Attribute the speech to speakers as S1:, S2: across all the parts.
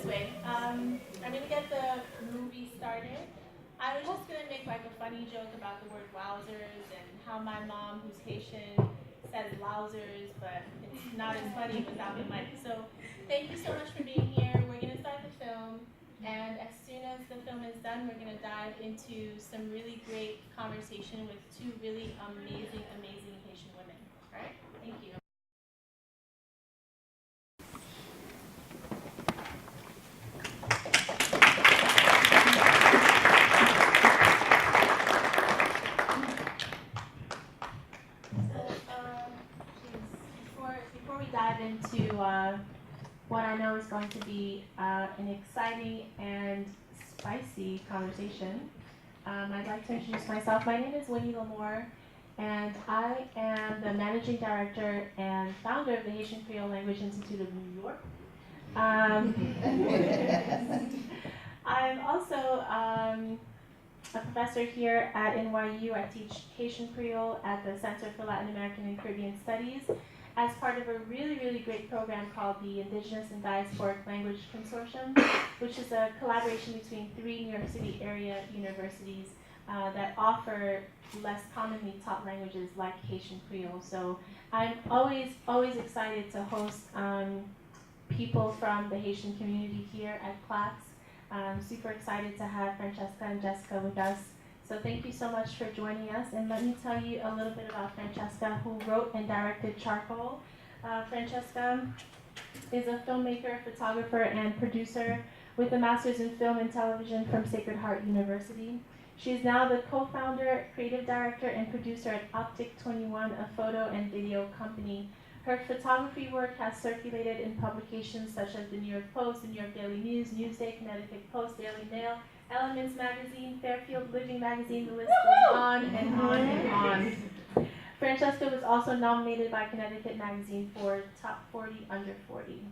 S1: anyway, I'm going to get the movie started. I was just going to make like a funny joke about the word wowzers and how my mom, who's Haitian, says wowzers, but it's not as funny without the mic. So thank you so much for being here. We're going to start the film, and as soon as the film is done, we're going to dive into some really great conversation with two really amazing, amazing Haitian women. All right? Thank you. Before we dive into what I know is going to be an exciting and spicy conversation, I'd like to introduce myself. My name is Winnie Lamore, and I am the Managing Director and founder of the Haitian Creole Language Institute of New York. I'm also a professor here at NYU. I teach Haitian Creole at the Center for Latin American and Caribbean Studies as part of a really, really great program called the Indigenous and Diasporic Language Consortium, which is a collaboration between 3 New York City area universities that offer less commonly taught languages like Haitian Creole. So I'm always excited to host people from the Haitian community here at CLACS. I'm super excited to have Francesca and Jessicah with us. So thank you so much for joining us. And let me tell you a little bit about Francesca, who wrote and directed Charcoal. Francesca is a filmmaker, photographer, and producer with a master's in film and television from Sacred Heart University. She is now the co-founder, creative director, and producer at Optic 21, a photo and video company. Her photography work has circulated in publications such as the New York Post, the New York Daily News, Newsday, Connecticut Post, Daily Mail, Elements Magazine, Fairfield Living Magazine, the list goes on and on and on. Francesca was also nominated by Connecticut Magazine for Top 40 Under 40.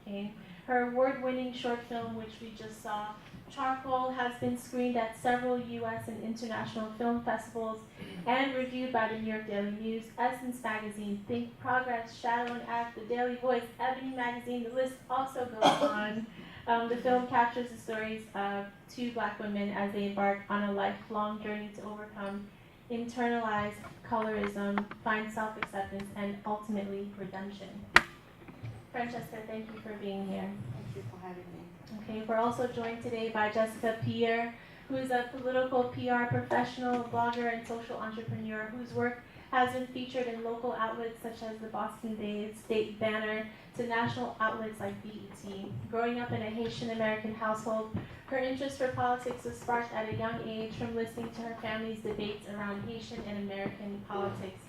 S1: Okay. Her award-winning short film, which we just saw, Charcoal, has been screened at several U.S. and international film festivals and reviewed by the New York Daily News, Essence Magazine, Think Progress, Shadow and Act, The Daily Voice, Ebony Magazine. The list also goes on. The film captures the stories of 2 Black women as they embark on a lifelong journey to overcome internalized colorism, find self-acceptance, and ultimately redemption. Francesca, thank you for being here.
S2: Thank you for having me.
S1: Okay, we're also joined today by Jessicah Pierre, who is a political PR professional, blogger, and social entrepreneur whose work has been featured in local outlets such as the Boston State Banner to national outlets like BET. Growing up in a Haitian American household, her interest for politics was sparked at a young age from listening to her family's debates around Haitian and American politics.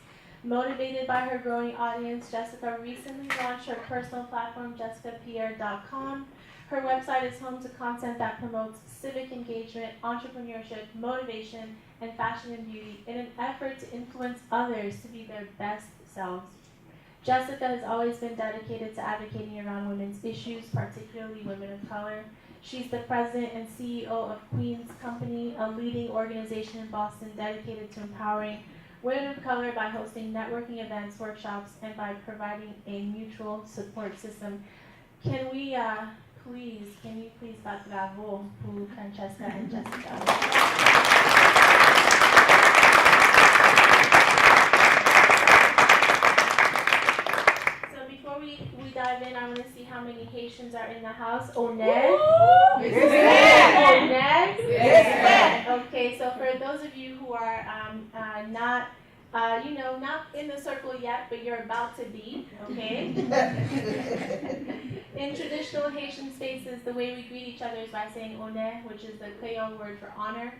S1: Motivated by her growing audience, Jessicah recently launched her personal platform, jessicahpierre.com. Her website is home to content that promotes civic engagement, entrepreneurship, motivation, and fashion and beauty in an effort to influence others to be their best selves. Jessicah has always been dedicated to advocating around women's issues, particularly women of color. She's the president and CEO of Queen's Company, a leading organization in Boston dedicated to empowering women of color by hosting networking events, workshops, and by providing a mutual support system. Can you please battre bravo pour Francesca and Jessicah? So before we dive in, I want to see how many Haitians are in the house. Oned? Okay, so for those of you who are not in the circle yet, but you're about to be, okay? In traditional Haitian spaces, the way we greet each other is by saying "honneur," which is the Creole word for honor.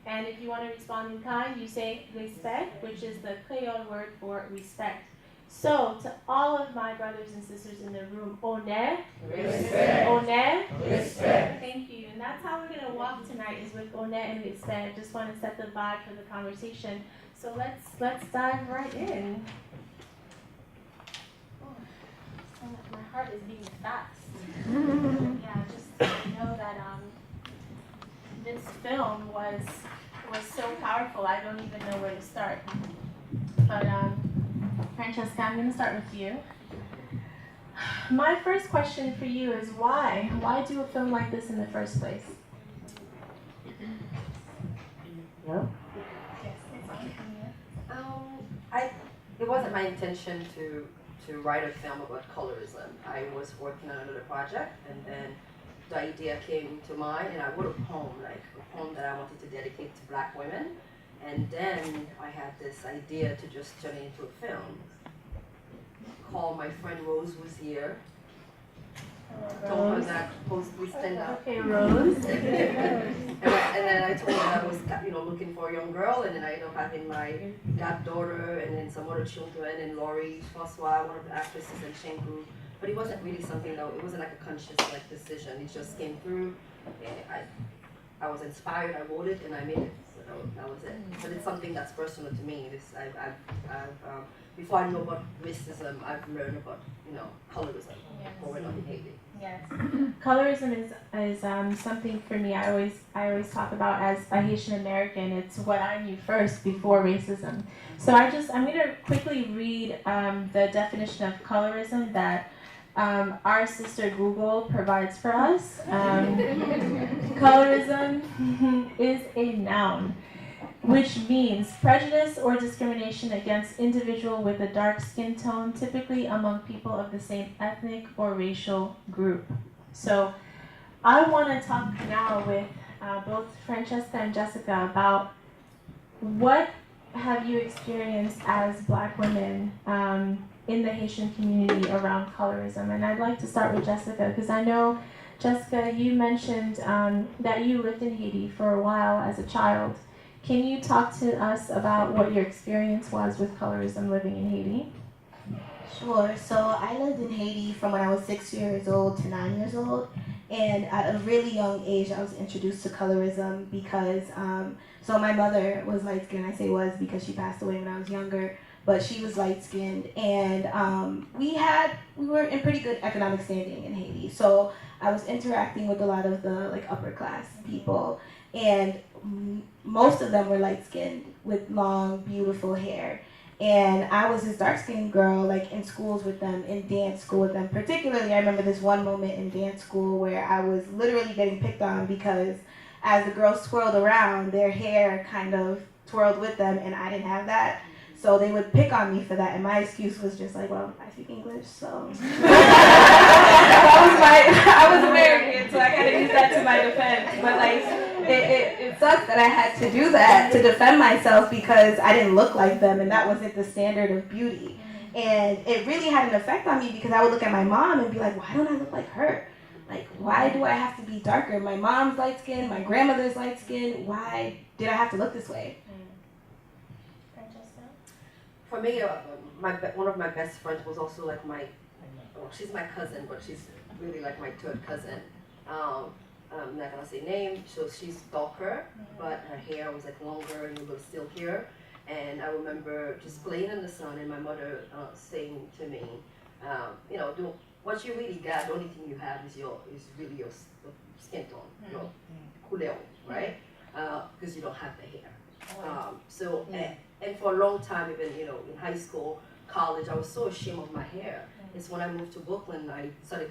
S1: And if you want to respond in kind, you say respect, which is the Creole word for respect. So, to all of my brothers and sisters in the room, honneur,
S2: Respect.
S1: honneur,
S2: Respect.
S1: thank you. And that's how we're going to walk tonight, is with honneur and respect. Just want to set the vibe for the conversation. So let's dive right in. Oh, my heart is beating fast. Yeah, just know that this film was so powerful. I don't even know where to start. But Francesca, I'm going to start with you. my first question for you is why? Why do a film like this in the first place?
S2: No. It wasn't my intention to write a film about colorism. I was working on another project, and then the idea came to mind, and I wrote a poem, like a poem that I wanted to dedicate to Black women. And then I had this idea to just turn it into a film. Call my friend Rose, who's here. Told her that please stand up.
S1: Okay, Rose.
S2: and then I told her I was, looking for a young girl, and then I ended up having my goddaughter, and then some other children, and Laurie, Francois, one of the actresses, and Shengu. But it wasn't really something that, it wasn't like a conscious decision. It just came through, and I was inspired, I wrote it, and I made it. So that was it. But it's something that's personal to me. Before I knew about racism, I've learned about, colorism growing up in Haiti.
S1: Yes, colorism is something for me. I always talk about as a Haitian American. It's what I knew first before racism. So I'm going to quickly read the definition of colorism that our sister Google provides for us. Colorism is a noun, which means prejudice or discrimination against individual with a dark skin tone, typically among people of the same ethnic or racial group. So I want to talk now with both Francesca and Jessicah about what have you experienced as Black women in the Haitian community around colorism. And I'd like to start with Jessicah, because I know, Jessicah, you mentioned that you lived in Haiti for a while as a child. Can you talk to us about what your experience was with colorism living in Haiti?
S3: Sure. So I lived in Haiti from when I was 6 years old to 9 years old. And at a really young age, I was introduced to colorism because, so my mother was light-skinned. I say was because she passed away when I was younger, but she was light-skinned. And we were in pretty good economic standing in Haiti. So I was interacting with a lot of the upper class people. And most of them were light-skinned with long, beautiful hair. And I was this dark-skinned girl, in schools with them, in dance school with them. Particularly, I remember this one moment in dance school where I was literally getting picked on because as the girls twirled around, their hair kind of twirled with them, and I didn't have that. So they would pick on me for that, and my excuse was just well, I speak English, so. I was American, so I kind of used that to my defense. But it sucks that I had to do that to defend myself because I didn't look like them, and that wasn't the standard of beauty. And it really had an effect on me because I would look at my mom and be like, why don't I look like her? Why do I have to be darker? My mom's light skinned, my grandmother's light skinned. Why did I have to look this way?
S2: For me, one of my best friends was also she's my cousin, but she's really my third cousin. I'm not gonna say name, so she's darker, but her hair was longer and a little silkier. And I remember just playing in the sun and my mother saying to me, what you really got, the only thing you have is really your skin tone, your couleur, right? Because you don't have the hair. And for a long time, even in high school, college, I was so ashamed of my hair. It's when I moved to Brooklyn, I started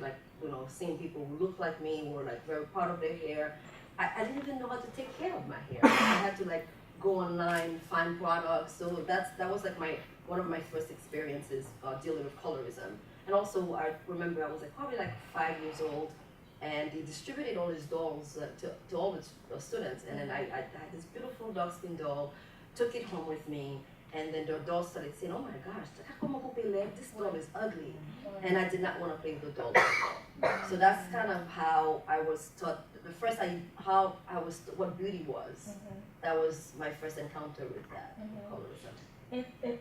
S2: seeing people who looked like me, were very proud of their hair. I didn't even know how to take care of my hair. I had to go online, find products. So that was one of my first experiences dealing with colorism. And also I remember I was probably 5 years old, and they distributed all these dolls to all the students. And then I had this beautiful dark skin doll, took it home with me. And then the doll started saying, oh my gosh, this doll is ugly. And I did not want to play with the doll anymore. So that's kind of how I was taught, what beauty was. That was my first encounter with that, colorism.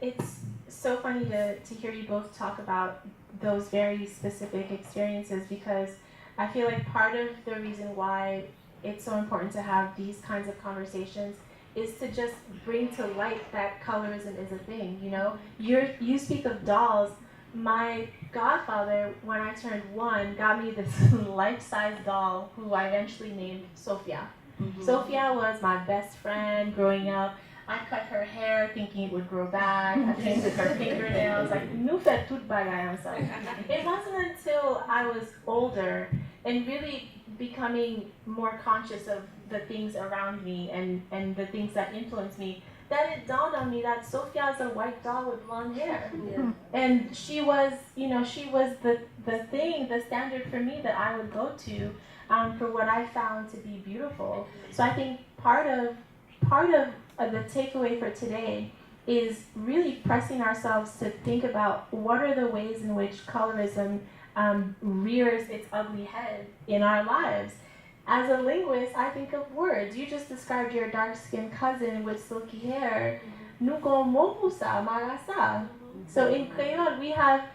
S1: It's so funny to hear you both talk about those very specific experiences, because I feel like part of the reason why it's so important to have these kinds of conversations is to just bring to light that colorism is a thing, You speak of dolls. My godfather, when I turned 1, got me this life-size doll who I eventually named Sophia. Sophia was my best friend growing up. I cut her hair thinking it would grow back. I painted her fingernails. Like, nous fait tout bagay ensemble. It wasn't until I was older and really becoming more conscious of the things around me and the things that influence me that it dawned on me that Sophia is a white doll with blonde hair.
S2: Yeah.
S1: And she was, she was the standard for me that I would go to for what I found to be beautiful. So I think part of the takeaway for today is really pressing ourselves to think about what are the ways in which colorism rears its ugly head in our lives. As a linguist, I think of words. You just described your dark-skinned cousin with silky hair. Nous gomo pusa marasa. So in Creole, we have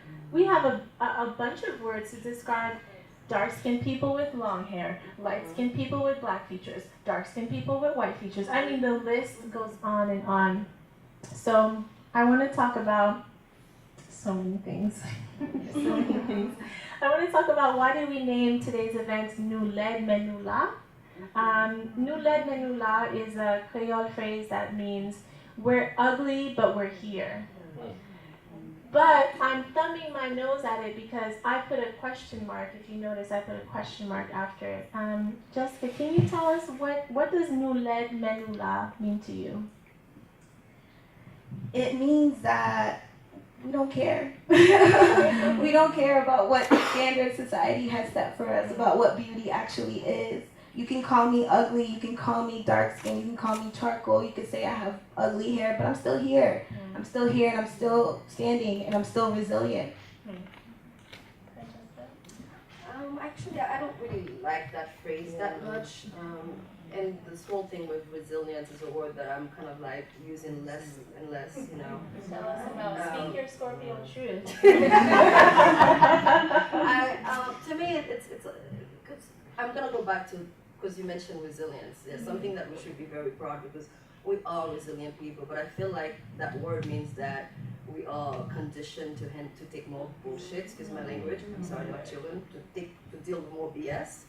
S1: a bunch of words to describe dark-skinned people with long hair, light-skinned people with black features, dark-skinned people with white features. I mean, the list goes on and on. So I want to talk about so many things. I want to talk about why did we name today's event Nous l'aide mais nous là. Nous l'aide mais nous là is a Creole phrase that means we're ugly but we're here. But I'm thumbing my nose at it because I put a question mark. If you notice, I put a question mark after it. Jessicah, can you tell us what does Nous l'aide mais nous là mean to you?
S3: It means that we don't care. We don't care about what standard society has set for us, about what beauty actually is. You can call me ugly, you can call me dark skin, you can call me charcoal, you can say I have ugly hair, but I'm still here. I'm still here and I'm still standing and I'm still resilient.
S2: Actually, I don't really like that phrase that much. And this whole thing with resilience is a word that I'm kind of like using less and less,
S1: Tell us about speak your Scorpio truth.
S2: To me, it's cause I'm gonna go back to because you mentioned resilience. There's something that we should be very proud because we are resilient people. But I feel like that word means that we are conditioned to take more bullshit. Excuse my language. I'm sorry, my children to deal with more BS.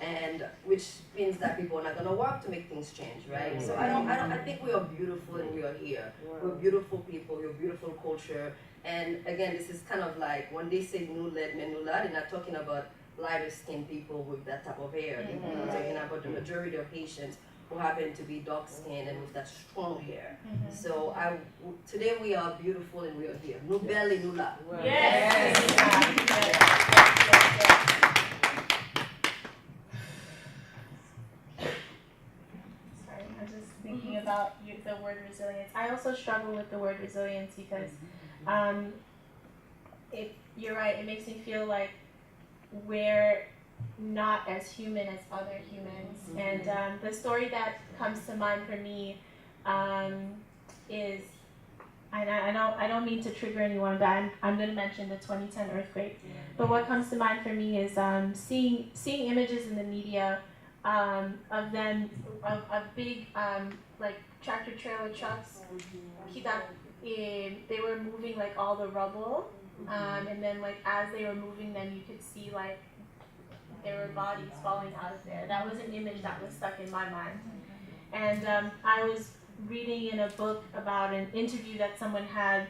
S2: And which means that people are not gonna work to make things change, right? So I think we are beautiful and we are here. We're beautiful people, we're beautiful culture. And again, this is kind of like when they say nous l'aide mais nous là, they're not talking about lighter skinned people with that type of hair. They're talking about the majority of Haitians who happen to be dark skinned and with that strong hair. So today we are beautiful and we are here. Nous belle et nous là.
S1: Yes. Thinking about the word resilience. I also struggle with the word resilience because you're right, it makes me feel like we're not as human as other humans. And the story that comes to mind for me is, and I don't mean to trigger anyone, but I'm going to mention the 2010 earthquake. But what comes to mind for me is seeing images in the media of them, of big like tractor trailer trucks. They were moving like all the rubble, and then like as they were moving them, you could see like there were bodies falling out of there. That was an image that was stuck in my mind. And I was reading in a book about an interview that someone had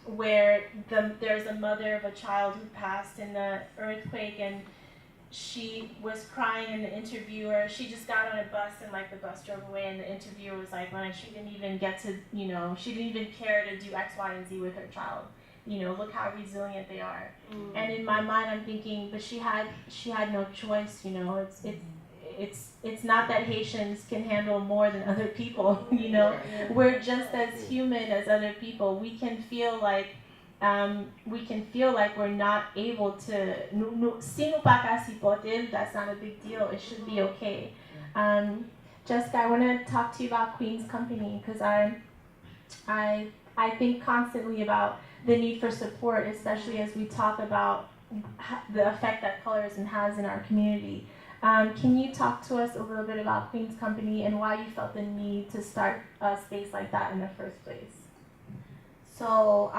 S1: where there's a mother of a child who passed in the earthquake, and she was crying, and the interviewer, she just got on a bus and like the bus drove away, and the interviewer was like, well, she didn't even get to, she didn't even care to do X, Y, and Z with her child. Look how resilient they are. And in my mind, I'm thinking, but she had no choice. It's not that Haitians can handle more than other people. We're just as human as other people. We can feel like we're not able to. Si nous pas qu'à supporter, that's not a big deal. It should be okay. Jessicah, I want to talk to you about Queen's Company because I think constantly about the need for support, especially as we talk about the effect that colorism has in our community. Can you talk to us a little bit about Queen's Company and why you felt the need to start a space like that in the first place?
S3: So,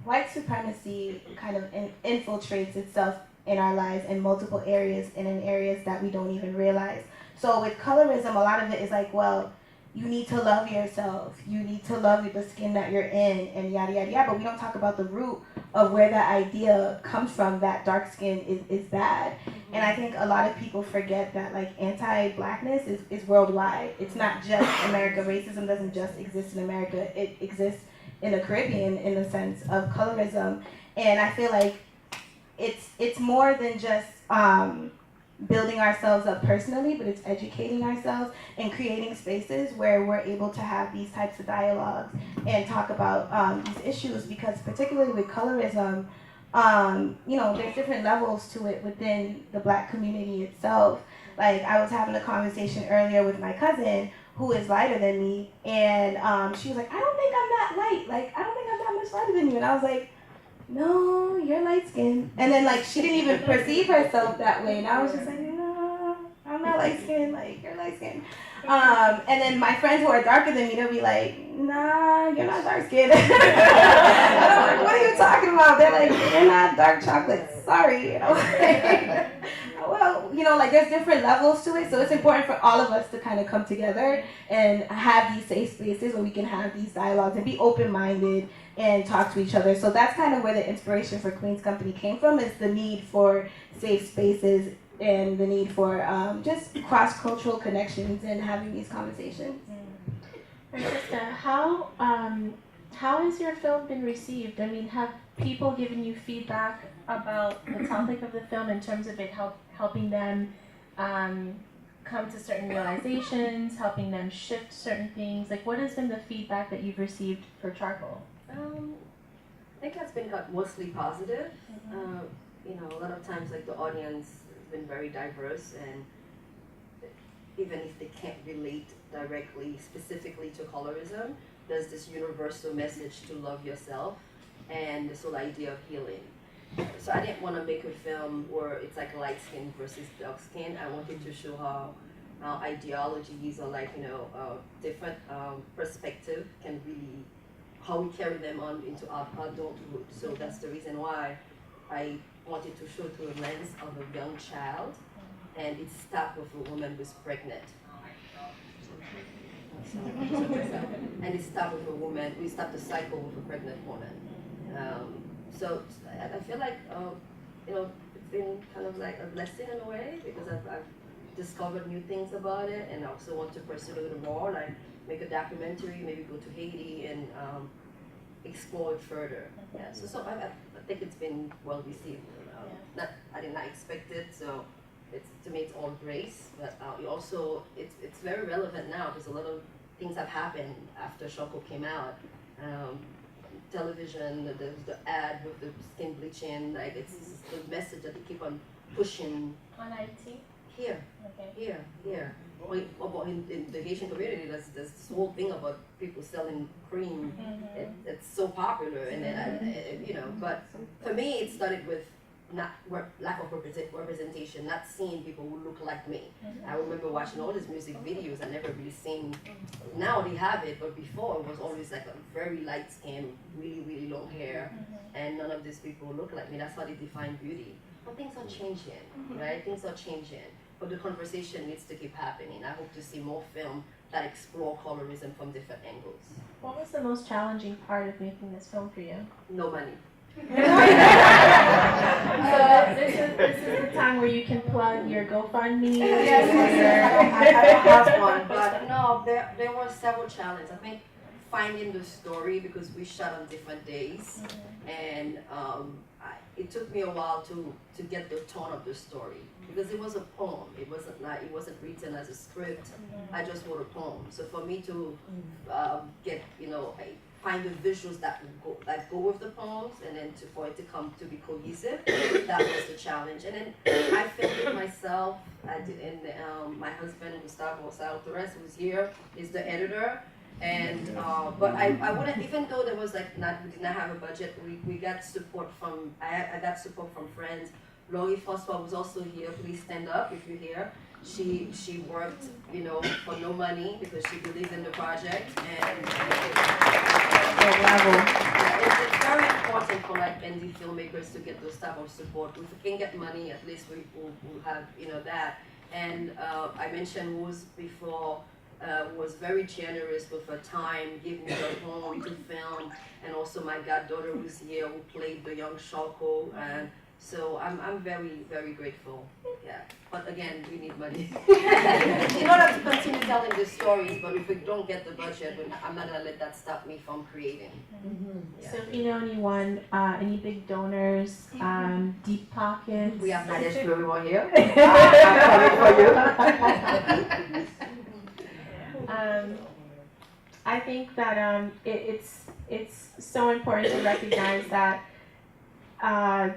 S3: white supremacy kind of infiltrates itself in our lives in multiple areas and in areas that we don't even realize. So with colorism, a lot of it is like, well, you need to love yourself. You need to love the skin that you're in, and yada yada yada. But we don't talk about the root of where that idea comes from. That dark skin is bad, and I think a lot of people forget that like anti-blackness is worldwide. It's not just America. Racism doesn't just exist in America. It exists in the Caribbean in the sense of colorism, and I feel like it's more than just building ourselves up personally, but it's educating ourselves and creating spaces where we're able to have these types of dialogues and talk about these issues, because particularly with colorism, there's different levels to it within the Black community itself. Like, I was having a conversation earlier with my cousin who is lighter than me, and she was like, I don't think I'm that light, like, I don't think I'm that much lighter than you, and I was like, no, you're light skinned. And then like she didn't even perceive herself that way, and I was just like, no, I'm not light skinned, like you're light skinned. And then my friends who are darker than me, they'll be like, nah, you're not dark skinned. And I'm like, what are you talking about? They're like, you're not dark chocolate, sorry. And I was like, well, like there's different levels to it, so it's important for all of us to kind of come together and have these safe spaces where we can have these dialogues and be open-minded and talk to each other. So that's kind of where the inspiration for Queen's Company came from, is the need for safe spaces and the need for just cross-cultural connections and having these conversations.
S1: Francesca, how has your film been received? I mean, have people given you feedback about the topic of the film in terms of it helping them come to certain realizations, helping them shift certain things? Like, what has been the feedback that you've received for Charcoal?
S2: I think it's been mostly positive. A lot of times, like the audience has been very diverse, and even if they can't relate directly, specifically to colorism, there's this universal message to love yourself and this whole idea of healing. So I didn't want to make a film where it's like light skin versus dark skin. I wanted to show how ideologies or different perspective can really, how we carry them on into our adulthood. So that's the reason why I wanted to show through a lens of a young child, and it stopped with a woman who's pregnant. And it stopped with a woman, we stopped the cycle with a pregnant woman. So I feel like, it's been kind of like a blessing in a way, because I've discovered new things about it, and I also want to pursue it more, like make a documentary, maybe go to Haiti and explore it further. Yeah. So I think it's been well received. I did not expect it, so to me it's all grace. But it's very relevant now, because a lot of things have happened after Charcoal came out. Television, the ad with the skin bleaching, like it's the message that they keep on pushing.
S1: On IT?
S2: Here.
S1: Okay.
S2: Here. About in the Haitian community, there's this whole thing about people selling cream. It's so popular, and then but for me, it started with lack of representation, not seeing people who look like me. I remember watching all these music videos. I never really seen. Now they have it, but before it was always like a very light skin, really really long hair, and none of these people look like me. That's how they define beauty. But things are changing, right? Things are changing. But the conversation needs to keep happening. I hope to see more film that explore colorism from different angles.
S1: What was the most challenging part of making this film for you?
S2: No money.
S1: So this is the time where you can plug your GoFundMe.
S2: Yes, I don't have one, but no, there were several challenges. I think finding the story, because we shot on different days, and it took me a while to get the tone of the story, because it was a poem. It wasn't written as a script. I just wrote a poem. So for me to find the visuals that go with the poems, and then for it to come to be cohesive, that was the challenge. And then I filmed it myself. I did, and my husband Gustavo Saltorres, who's here, is the editor. And but I wouldn't, even though there was we did not have a budget, we got support from, I got support from friends. Laurie Fospa was also here. Please stand up if you're here. She worked, for no money, because she believed in the project, and it's very important for indie filmmakers to get those type of support. If we can get money, at least we'll have that. And I mentioned Wooz before. was very generous with her time, gave me her home to film, and also my goddaughter was here who played the young Shako, and so I'm very, very grateful. Yeah, but again, we need money in order to continue telling the stories. But if we don't get the budget, I'm not gonna let that stop me from creating. Yeah.
S1: So if you know anyone, any big donors, deep pockets.
S2: We have Nadesh everyone here.
S1: I think that it's so important to recognize that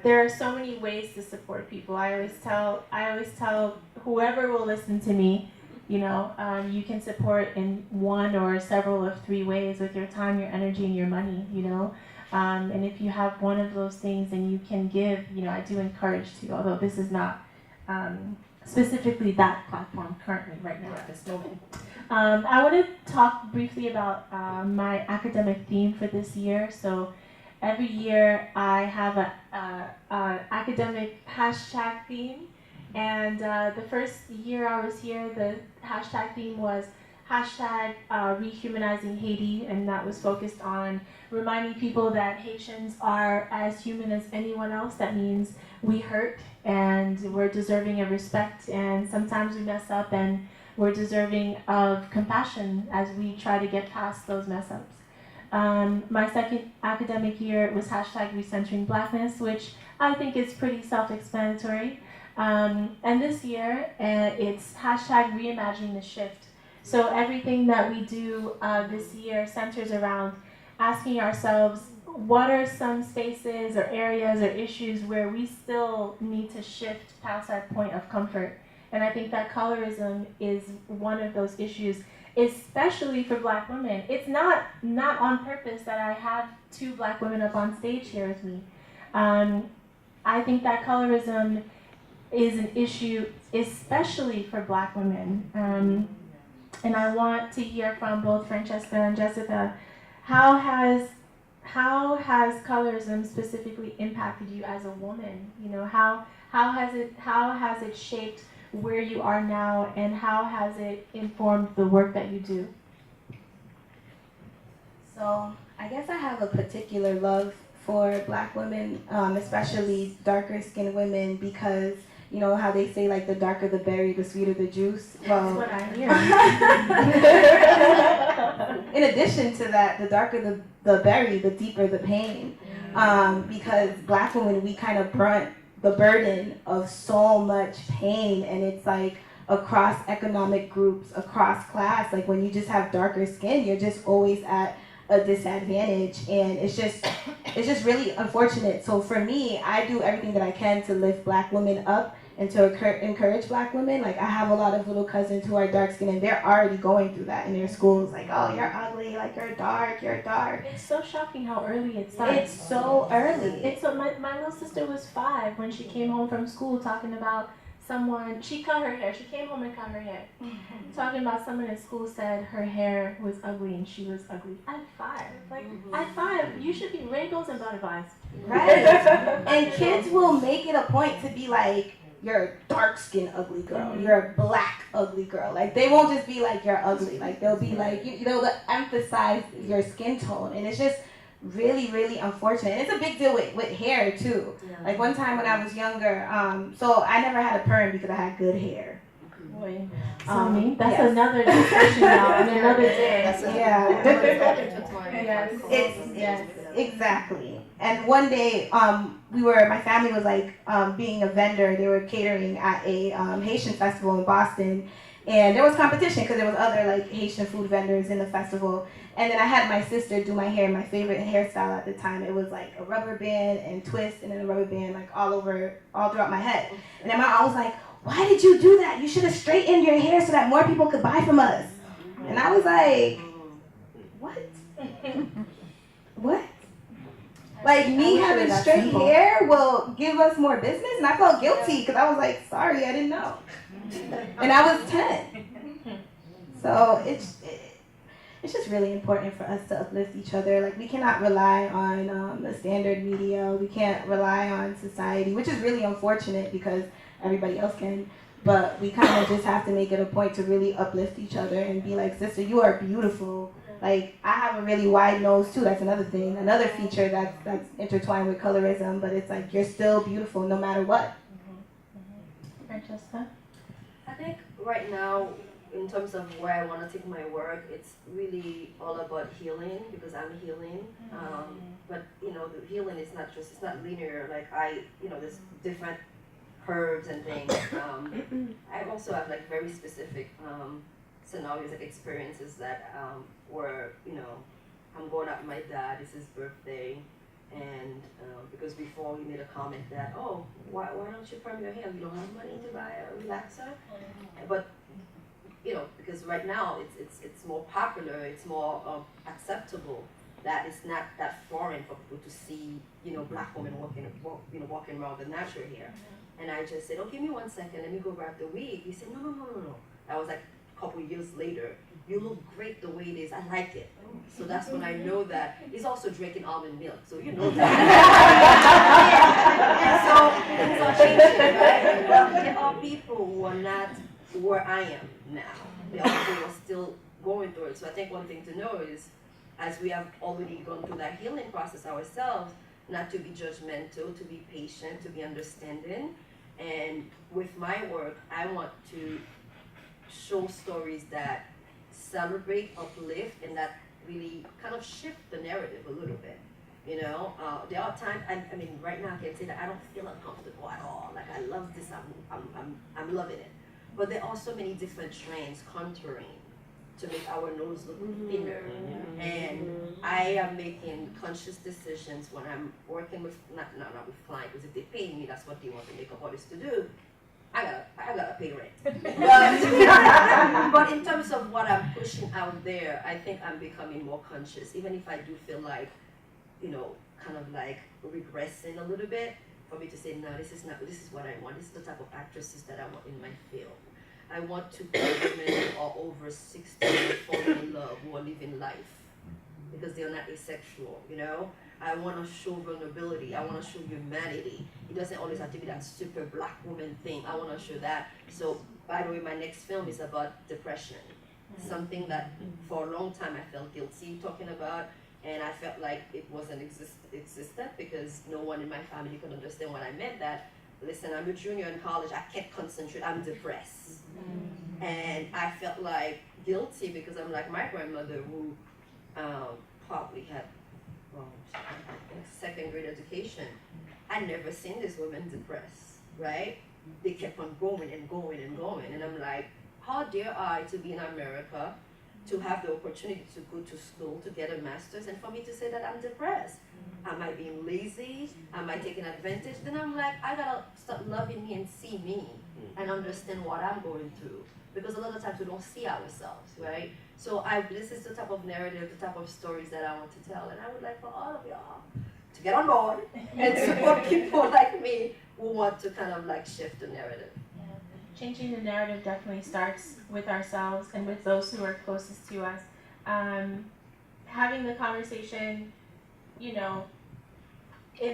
S1: there are so many ways to support people. I always tell whoever will listen to me, you know, you can support in one or several of three ways with your time, your energy, and your money, you know. And if you have one of those things and you can give, you know, I do encourage to, although this is not specifically that platform currently right now at this moment. I want to talk briefly about my academic theme for this year. So every year I have a academic hashtag theme, and the first year I was here, the hashtag theme was hashtag rehumanizing Haiti, and that was focused on reminding people that Haitians are as human as anyone else. That means we hurt and we're deserving of respect, and sometimes we mess up, and we're deserving of compassion as we try to get past those mess ups. My second academic year was hashtag recentering Blackness, which I think is pretty self-explanatory. And this year, it's hashtag reimagining the shift. So everything that we do this year centers around asking ourselves, what are some spaces or areas or issues where we still need to shift past our point of comfort? And I think that colorism is one of those issues, especially for Black women. It's not on purpose that I have two Black women up on stage here with me. I think that colorism is an issue, especially for Black women. And I want to hear from both Francesca and Jessicah. How has colorism specifically impacted you as a woman? You know, how has it shaped where you are now, and how has it informed the work that you do?
S3: So I guess I have a particular love for Black women, especially darker skinned women, because you know how they say like the darker the berry, the sweeter the juice.
S1: Well, that's what I hear.
S3: In addition to that, the darker the berry, the deeper the pain. Because Black women, we kind of brunt the burden of so much pain, and it's like across economic groups, across class. Like when you just have darker skin, you're just always at a disadvantage, and it's just really unfortunate. So for me, I do everything that I can to lift Black women up and to encourage Black women. Like I have a lot of little cousins who are dark skinned, and they're already going through that in their schools. Like, oh, you're ugly, like you're dark.
S1: It's so shocking how early it starts.
S3: It's so early.
S1: It's so my little sister was 5 when she came home from school talking about someone, she cut her hair, she came home and cut her hair. Talking about someone in school said her hair was ugly and she was ugly. At 5. Like, at 5, you should be rainbows and butterflies.
S3: Right. And kids will make it a point to be like, you're a dark-skinned ugly girl, you're a Black ugly girl. Like, they won't just be like, you're ugly. Like, they'll be like, they'll emphasize your skin tone. And it's just really, really unfortunate. And it's a big deal with hair, too. Yeah. Like, one time when I was younger, so I never had a perm because I had good hair.
S1: Boy. That's another discussion now, on another day.
S3: Yes, exactly. And one day, my family was like being a vendor. They were catering at a Haitian festival in Boston, and there was competition because there was other like Haitian food vendors in the festival. And then I had my sister do my hair, my favorite hairstyle at the time. It was like a rubber band and twist, and then a rubber band like all throughout my head. And then my mom was like, "Why did you do that? You should have straightened your hair so that more people could buy from us." And I was like, "What? What? Like me having straight hair will give us more business?" And I felt guilty because I was like, "Sorry, I didn't know." And I was 10. So it's just really important for us to uplift each other. Like, we cannot rely on the standard media. We can't rely on society, which is really unfortunate because everybody else can. but we kind of just have to make it a point to really uplift each other and be like, sister, you are beautiful. Like, I have a really wide nose too. That's another thing, another feature that's intertwined with colorism, but it's like, you're still beautiful no matter what.
S1: Francesca?
S2: I think right now, in terms of where I want to take my work, it's really all about healing, because I'm healing. But you know, the healing is not just, it's not linear. Like there's different herbs and things. I also have like very specific scenarios, like experiences that where, I'm going out with my dad, it's his birthday, and because before he made a comment that, oh, why don't you perm your hair? You don't have money to buy a relaxer? But because right now it's more popular, it's more acceptable, that it's not that foreign for people to see, black women walking around with natural hair. And I just said, oh, give me 1 second, let me go grab the wig. He said, no. That was like a couple years later. You look great the way it is. I like it. So that's when I know that he's also drinking almond milk. So you know that. And so things are changing, right? But there are people who are not where I am now. There are people who are still going through it. So I think one thing to know is, as we have already gone through that healing process ourselves, not to be judgmental, to be patient, to be understanding. And with my work, I want to show stories that celebrate, uplift, and that really kind of shift the narrative a little bit. There are times, I mean, right now I can say that I don't feel uncomfortable at all. Like, I love this, I'm loving it. But there are so many different trends contouring to make our nose look thinner. And I am making conscious decisions when I'm working with, not with clients, because if they pay me, that's what they want the makeup artist to do. I gotta pay rent. But in terms of what I'm pushing out there, I think I'm becoming more conscious, even if I do feel like, kind of like regressing a little bit, for me to say, no, this is what I want. This is the type of actresses that I want in my film. I want to be women who are over 60 and falling in love, who are living life, because they're not asexual, I want to show vulnerability. I want to show humanity. It doesn't always have to be that super black woman thing. I want to show that. So, by the way, my next film is about depression. Something that for a long time I felt guilty talking about, and I felt like it wasn't existent because no one in my family could understand what I meant. That, listen, I'm a junior in college, I can't concentrate, I'm depressed. And I felt like guilty because I'm like my grandmother, who probably had second grade education. I never seen this woman depressed, right? They kept on going and going and going. And I'm like, how dare I to be in America, to have the opportunity to go to school, to get a master's, and for me to say that I'm depressed? Am I being lazy? Am I taking advantage? Then I'm like, I gotta start loving me and see me and understand what I'm going through. Because a lot of times we don't see ourselves, right? So this is the type of narrative, the type of stories that I want to tell. And I would like for all of y'all to get on board and support people like me who want to kind of like shift the narrative.
S1: Yeah. Changing the narrative definitely starts with ourselves and with those who are closest to us. Having the conversation, in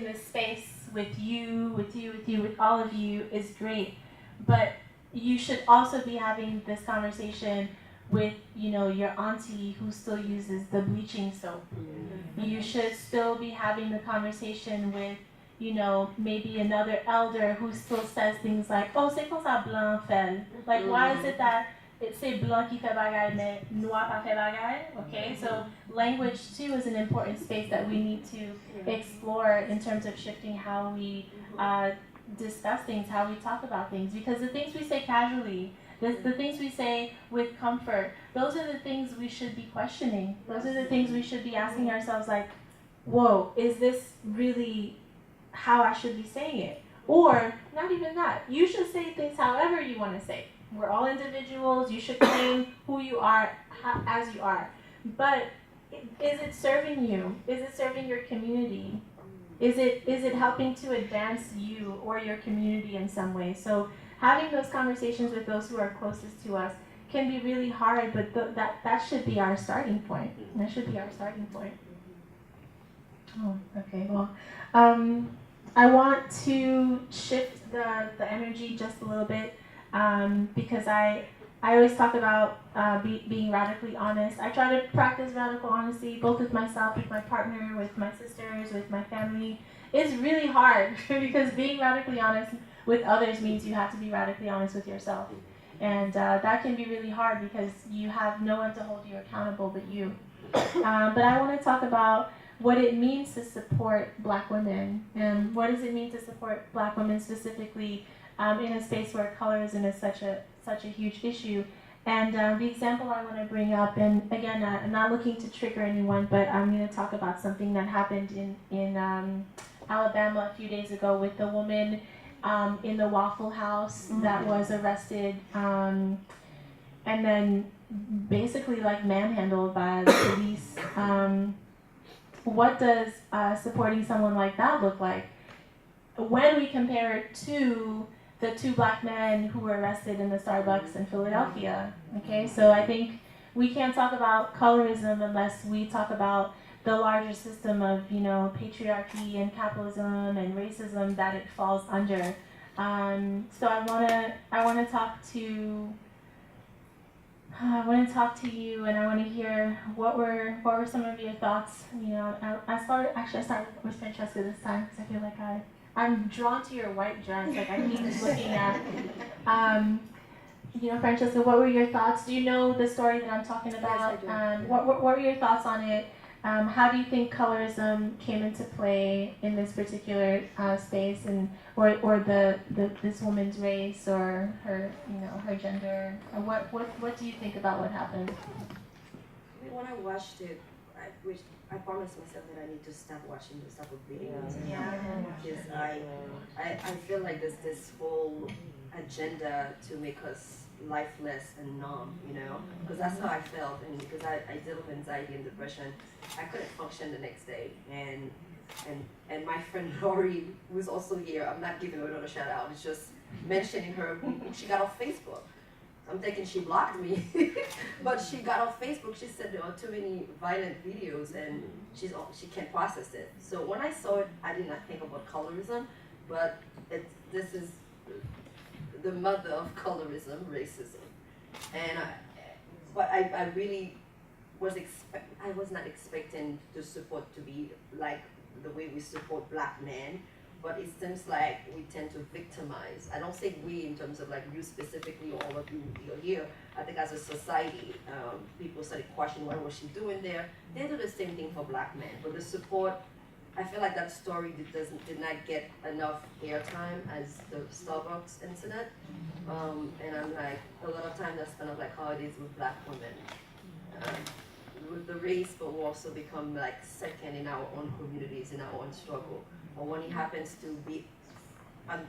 S1: the space with you, with all of you is great. But you should also be having this conversation with, your auntie who still uses the bleaching soap. You should still be having the conversation with, maybe another elder who still says things like, oh, c'est comme ça blanc fait. Like, why is it that it's say blanc qui fait bagaille, mais noir pas fait bagaille? Okay, so language too is an important space that we need to explore in terms of shifting how we discuss things, how we talk about things, because the things we say casually, the things we say with comfort, those are the things we should be questioning. Those are the things we should be asking ourselves, like, whoa, is this really how I should be saying it? Or not even that. You should say things however you want to say. We're all individuals. You should claim who you are as you are. But is it serving you? Is it serving your community? Is it helping to advance you or your community in some way? So having those conversations with those who are closest to us can be really hard, but that should be our starting point. That should be our starting point. Oh, okay. Well, I want to shift the energy just a little bit. because I always talk about being radically honest. I try to practice radical honesty, both with myself, with my partner, with my sisters, with my family. It's really hard because being radically honest with others means you have to be radically honest with yourself. And that can be really hard because you have no one to hold you accountable but you. But I want to talk about what it means to support Black women, and what does it mean to support Black women specifically in a space where colorism is such a huge issue. And the example I want to bring up, and again, I'm not looking to trigger anyone, but I'm going to talk about something that happened in Alabama a few days ago with the woman in the Waffle House that was arrested and then basically like manhandled by the police. What does supporting someone like that look like? When we compare it to the 2 Black men who were arrested in the Starbucks in Philadelphia, okay? So I think we can't talk about colorism unless we talk about the larger system of, patriarchy and capitalism and racism that it falls under. So I wanna talk to you, and I want to hear what were some of your thoughts. I start with Francesca this time because I feel like I'm drawn to your white dress. Like I keep looking at. Francesca, what were your thoughts? Do you know the story that I'm talking about?
S2: Yes, I do.
S1: What were your thoughts on it? How do you think colorism came into play in this particular space, and or this woman's race or her her gender? Or what do you think about what happened?
S2: When I watched it, I promised myself that I need to stop watching this type of videos.
S1: Yeah.
S2: Because I feel like there's this whole agenda to make us lifeless and numb, because that's how I felt, and because I deal with anxiety and depression, I couldn't function the next day, and my friend Lori, who's also here, I'm not giving her another shout out, it's just mentioning her, she got off Facebook. I'm thinking she blocked me, but she got off Facebook. She said there are too many violent videos and she can't process it. So when I saw it, I did not think about colorism, but this is the mother of colorism, racism. And I really I was not expecting the support to be like the way we support Black men, but it seems like we tend to victimize. I don't say we in terms of like you specifically or all of you here. I think as a society, people started questioning what was she doing there. They do the same thing for Black men, but the support, I feel like that story did not get enough airtime as the Starbucks incident. And I'm like, a lot of time that's kind of like how it is with Black women. With the race, but we also become like second in our own communities, in our own struggle. Or when it happens to be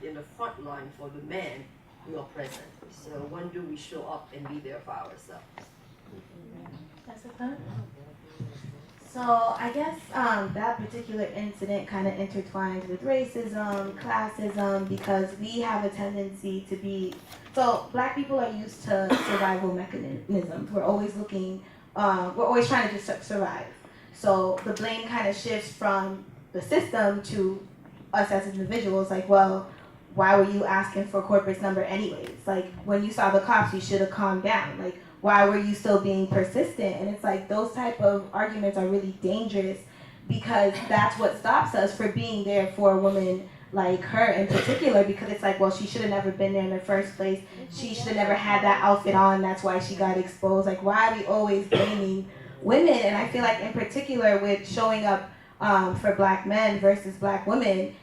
S2: in the front line for the men, we are present. So when do we show up and be there for ourselves?
S1: Jessicah?
S3: So I guess that particular incident kind of intertwines with racism, classism, because we have a tendency to be, so Black people are used to survival mechanisms. We're always looking, we're always trying to just survive. So the blame kind of shifts from the system to us as individuals, like, well, why were you asking for corporate's number anyways? Like, when you saw the cops, you should have calmed down. Like, why were you still being persistent? And it's like those type of arguments are really dangerous because that's what stops us for being there for a woman like her in particular, because it's like, well, she should have never been there in the first place. She should have never had that outfit on. That's why she got exposed. Like, why are we always blaming women? And I feel like in particular with showing up for Black men versus Black women,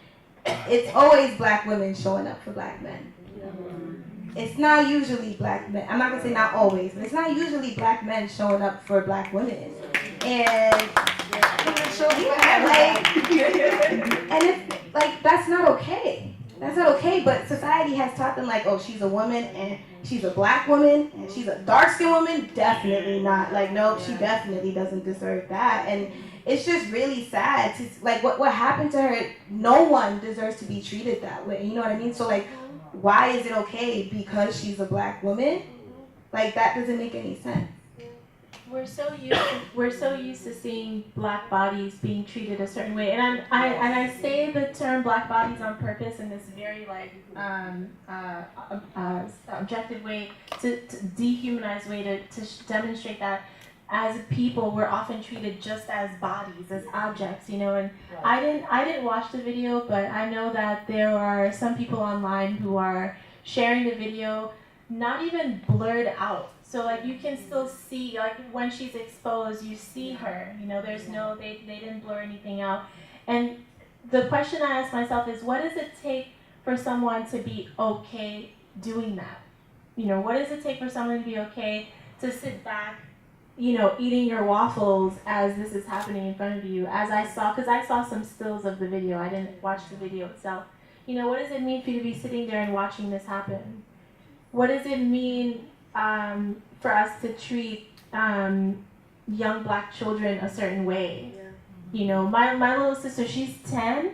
S3: it's always Black women showing up for Black men. It's not usually Black men. I'm not gonna say not always, but it's not usually Black men showing up for Black women. And and it's like that's not okay. That's not okay. But society has taught them like, oh, she's a woman and she's a Black woman and she's a dark-skinned woman. Definitely not. Like, no, she definitely doesn't deserve that. And it's just really sad to like what happened to her. No one deserves to be treated that way. You know what I mean? So like, why is it okay because she's a Black woman? Like, that doesn't make any sense.
S1: we're so used to seeing black bodies being treated a certain way, and I say the term black bodies on purpose in this very like objective way to dehumanize way to demonstrate that as people we're often treated just as bodies, as objects, you know. And I didn't watch the video, but I know that there are some people online who are sharing the video not even blurred out. So like you can still see, like when she's exposed, you see her, you know, there's no, they didn't blur anything out. And the question I ask myself is, what does it take for someone to be okay doing that? You know, what does it take for someone to be okay to sit back, you know, eating your waffles as this is happening in front of you, as I saw, because I saw some stills of the video, I didn't watch the video itself. You know, what does it mean for you to be sitting there and watching this happen? What does it mean for us to treat young black children a certain way? Yeah. You know, my little sister, she's 10.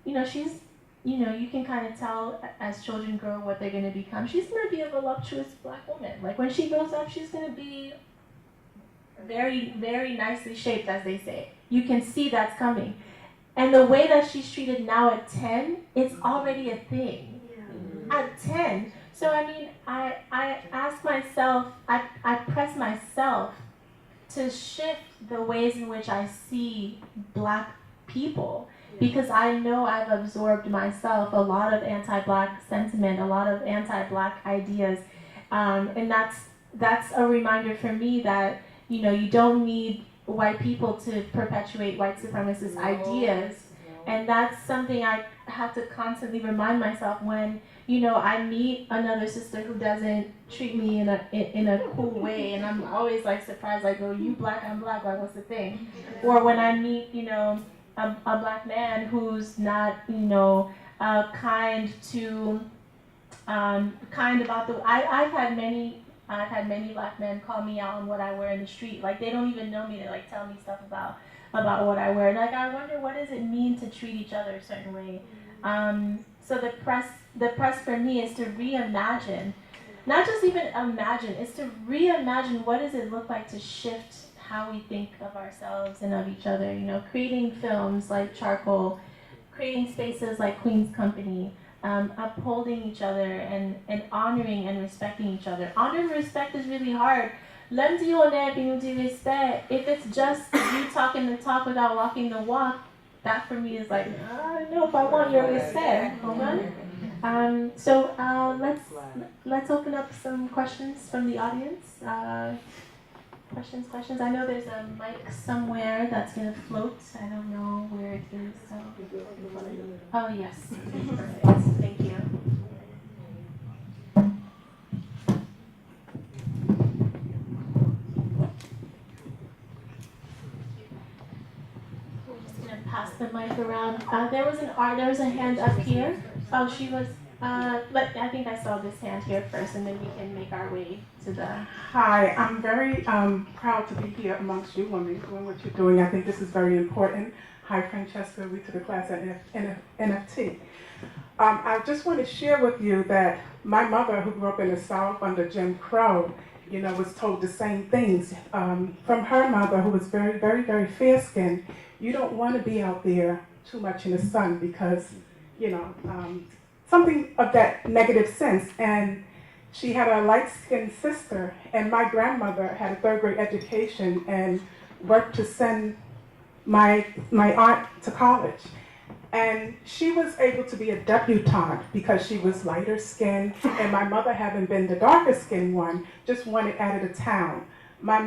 S1: You know, she's, you know, you can kind of tell as children grow what they're going to become. She's going to be a voluptuous black woman. Like when she grows up, she's going to be very, very nicely shaped, as they say. You can see that's coming. And the way that she's treated now at 10, it's already a thing. Yeah. At 10. So I mean, I ask myself, I press myself to shift the ways in which I see black people, because I know I've absorbed myself a lot of anti-black sentiment, a lot of anti-black ideas, and that's a reminder for me that, you know, you don't need white people to perpetuate white supremacist ideas, and that's something I have to constantly remind myself when, you know, I meet another sister who doesn't treat me in a cool way, and I'm always like surprised, like, oh, you black, I'm black, like what's the thing? Or when I meet, you know, a black man who's not, you know, kind about the. I've had many black men call me out on what I wear in the street. Like they don't even know me. They like tell me stuff about what I wear. And like I wonder, what does it mean to treat each other a certain way? So the press for me is to reimagine, not just even imagine, it's to reimagine what does it look like to shift how we think of ourselves and of each other. You know, creating films like Charcoal, creating spaces like Queen's Company, upholding each other and honoring and respecting each other. Honor and respect is really hard. If it's just you talking the talk without walking the walk, that for me is like, I don't know if I want your respect. Hold on. So let's open up some questions from the audience. Questions. I know there's a mic somewhere that's gonna float. I don't know where it is. So. Oh yes. Perfect. Thank you. We're just gonna pass the mic around. There was a hand up here. Oh, she was. But I think I saw this hand here first, and then we can make our way to the...
S4: Hi, I'm very proud to be here amongst you women doing what you're doing. I think this is very important. Hi, Francesca, we took a class at NFT. I just want to share with you that my mother, who grew up in the South under Jim Crow, you know, was told the same things from her mother, who was very, very, very fair-skinned. You don't want to be out there too much in the sun because, you know, something of that negative sense. And she had a light-skinned sister, and my grandmother had a third-grade education and worked to send my aunt to college. And she was able to be a debutante because she was lighter skinned, and my mother, having been the darker skinned one, just wanted out of the town. My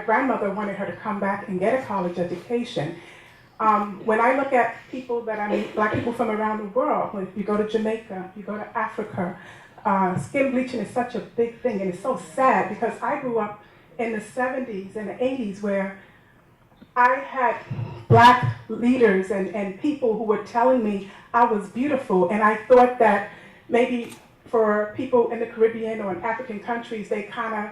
S4: grandmother wanted her to come back and get a college education. When I look at people that I meet, black people from around the world, when you go to Jamaica, you go to Africa, skin bleaching is such a big thing, and it's so sad because I grew up in the 70s and the 80s where I had black leaders and people who were telling me I was beautiful, and I thought that maybe for people in the Caribbean or in African countries, they kind of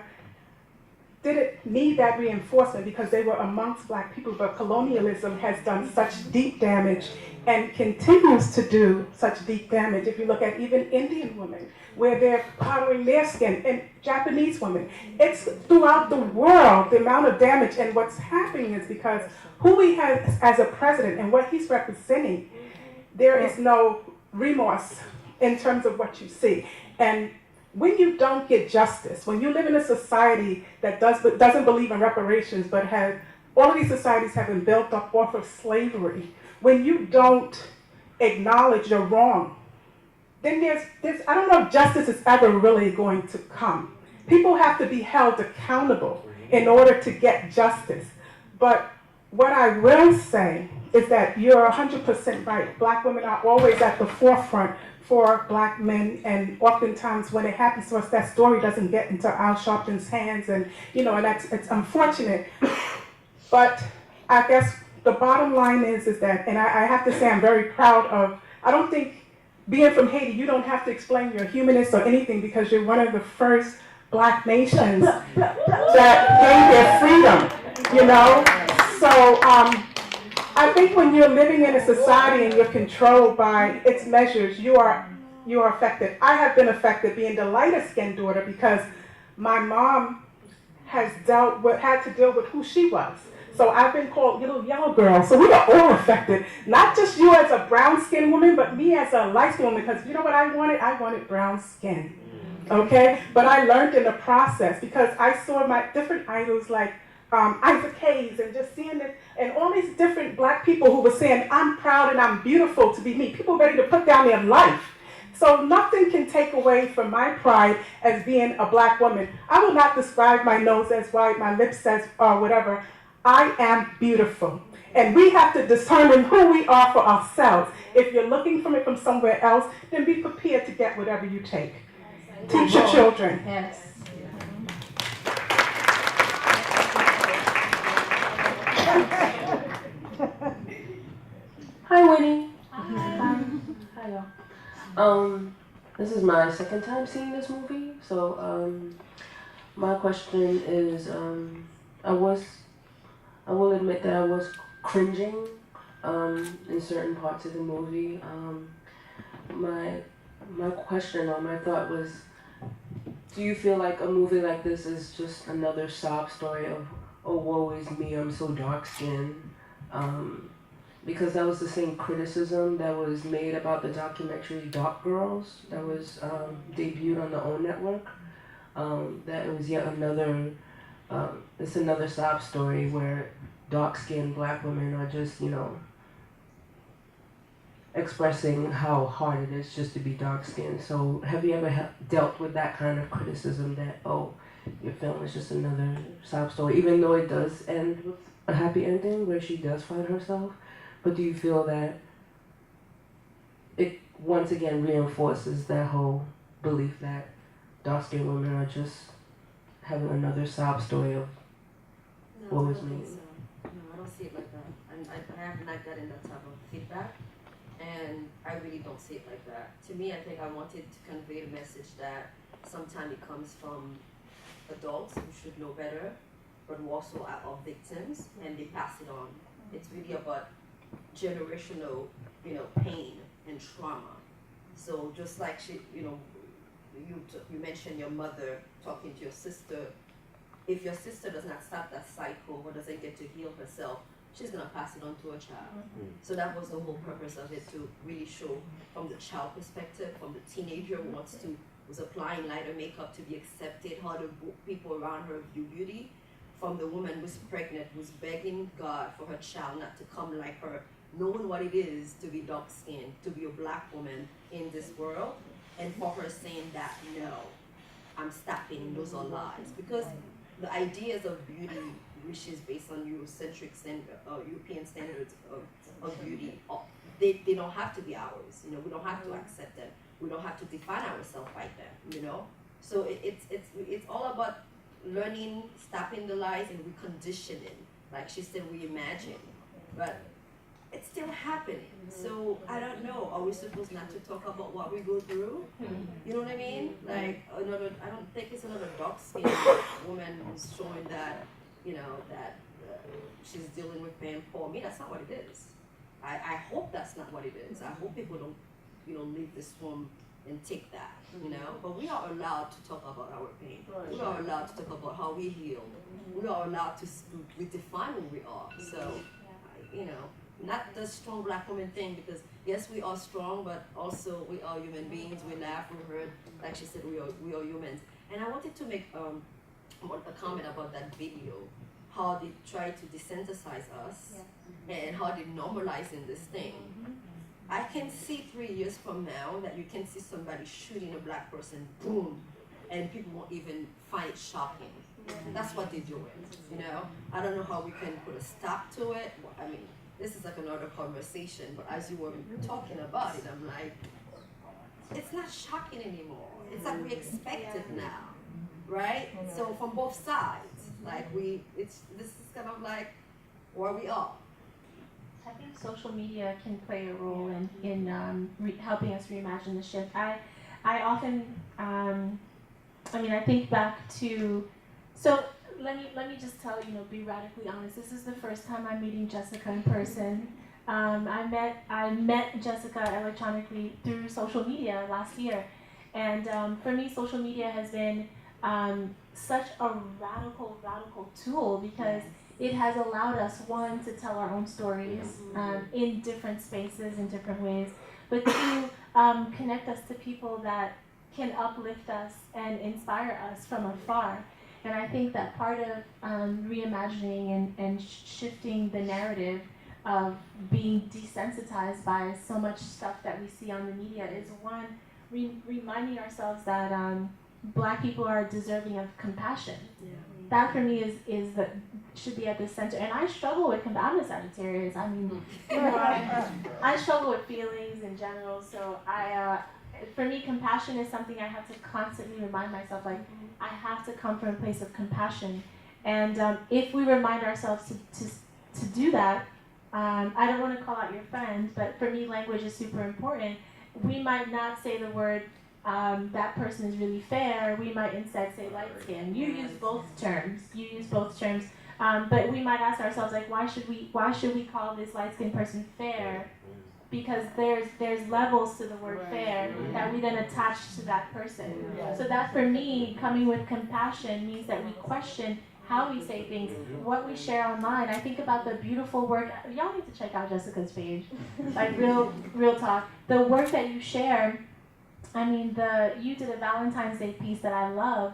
S4: didn't need that reinforcement because they were amongst black people, but colonialism has done such deep damage and continues to do such deep damage. If you look at even Indian women, where they're powdering their skin, and Japanese women, it's throughout the world, the amount of damage. And what's happening is because who we have as a president and what he's representing, there is no remorse in terms of what you see. And when you don't get justice, when you live in a society that doesn't believe in reparations, but all of these societies have been built up off of slavery, when you don't acknowledge you're wrong, then there's I don't know if justice is ever really going to come. People have to be held accountable in order to get justice. But what I will say is that you're 100% right. Black women are always at the forefront for black men, and oftentimes when it happens to us, that story doesn't get into Al Sharpton's hands, and and it's unfortunate. But I guess the bottom line is that, and I have to say I'm very proud of, I don't think being from Haiti, you don't have to explain you're a humanist or anything because you're one of the first black nations that gained their freedom, So I think when you're living in a society and you're controlled by its measures, you are affected. I have been affected being the lighter skinned daughter because my mom had to deal with who she was. So I've been called little yellow girl. So we are all affected. Not just you as a brown skinned woman, but me as a light skinned woman, because you know what I wanted? I wanted brown skin. Okay? But I learned in the process because I saw my different idols like Isaac Hayes, and just seeing it, and all these different black people who were saying, I'm proud and I'm beautiful to be me. People ready to put down their life. So nothing can take away from my pride as being a black woman. I will not describe my nose as white, my lips as whatever. I am beautiful. And we have to determine who we are for ourselves. If you're looking for it from somewhere else, then be prepared to get whatever you take. Teach your children.
S2: Yes.
S5: Hi, Winnie.
S1: Hi.
S5: Hi, y'all. This is my second time seeing this movie, so my question is, I will admit that I was cringing in certain parts of the movie. My question or my thought was, do you feel like a movie like this is just another sob story of, oh, woe is me, I'm so dark-skinned? Because that was the same criticism that was made about the documentary Dark Girls that was debuted on the OWN network. That it was yet another, it's another sob story where dark-skinned black women are just, expressing how hard it is just to be dark-skinned. So have you ever dealt with that kind of criticism that, oh, your film is just another sob story, even though it does end with a happy ending where she does find herself? But do you feel that it once again reinforces that whole belief that dark-skinned women are just having another sob story of what was me?
S2: No, I don't see it like that. I have not gotten that type of feedback, and I really don't see it like that. To me, I think I wanted to convey the message that sometimes it comes from adults who should know better, but who also are victims, and they pass it on. It's really about generational, pain and trauma. So just like you mentioned your mother talking to your sister. If your sister does not stop that cycle or doesn't get to heal herself, she's gonna pass it on to her child. Mm-hmm. So that was the whole purpose of it, to really show from the child perspective, from the teenager who was applying lighter makeup to be accepted, how the people around her view beauty, from the woman who's pregnant, who's begging God for her child not to come like her, knowing what it is to be dark-skinned, to be a black woman in this world, and for her saying that, no, I'm stopping, those are lies. Because the ideas of beauty, which is based on Eurocentric European standards of beauty, they don't have to be ours. We don't have to accept them. We don't have to define ourselves by them. So it's all about learning, stopping the lies, and reconditioning. Like she said, reimagine. But it's still happening. So I don't know. Are we supposed not to talk about what we go through? You know what I mean? Like another. I don't think it's another dark-skinned woman who's showing that, that she's dealing with pain. For me, that's not what it is. I hope that's not what it is. I hope people don't, leave this room and take that, But we are allowed to talk about our pain. We are allowed to talk about how we heal. We are allowed to redefine who we are. So, not the strong black woman thing, because yes, we are strong, but also we are human beings. We laugh, we hurt. Like she said, we are humans. And I wanted to make a comment about that video, how they try to desensitize us, and how they normalizing this thing. I can see 3 years from now that you can see somebody shooting a black person, boom, and people won't even find it shocking. That's what they're doing, I don't know how we can put a stop to it. I mean, this is like another conversation, but as you were talking about it, I'm like, it's not shocking anymore. It's like we expect it now, right? So from both sides, like this is kind of like where we are.
S1: I think social media can play a role in helping us reimagine the shift. I often, I think back to, so let me just tell be radically honest. This is the first time I'm meeting Jessicah in person. I met Jessicah electronically through social media last year, and for me, social media has been such a radical tool, because it has allowed us, one, to tell our own stories in different spaces, in different ways, but two, connect us to people that can uplift us and inspire us from afar. And I think that part of reimagining and shifting the narrative of being desensitized by so much stuff that we see on the media is, one, reminding ourselves that Black people are deserving of compassion. That for me should be at the center. And I struggle with I'm a Sagittarius. I mean, I struggle with feelings in general. So for me, compassion is something I have to constantly remind myself, like, I have to come from a place of compassion. And if we remind ourselves to do that, I don't want to call out your friend, but for me, language is super important. We might not say the word, that person is really fair. We might instead say light skin. You use both terms. But we might ask ourselves, like, why should we call this light skinned person fair? Because there's levels to the word fair that we then attach to that person. So that for me, coming with compassion means that we question how we say things, what we share online. I think about the beautiful work. Y'all need to check out Jessicah's page. Like, real talk. The work that you share. I mean, you did a Valentine's Day piece that I love,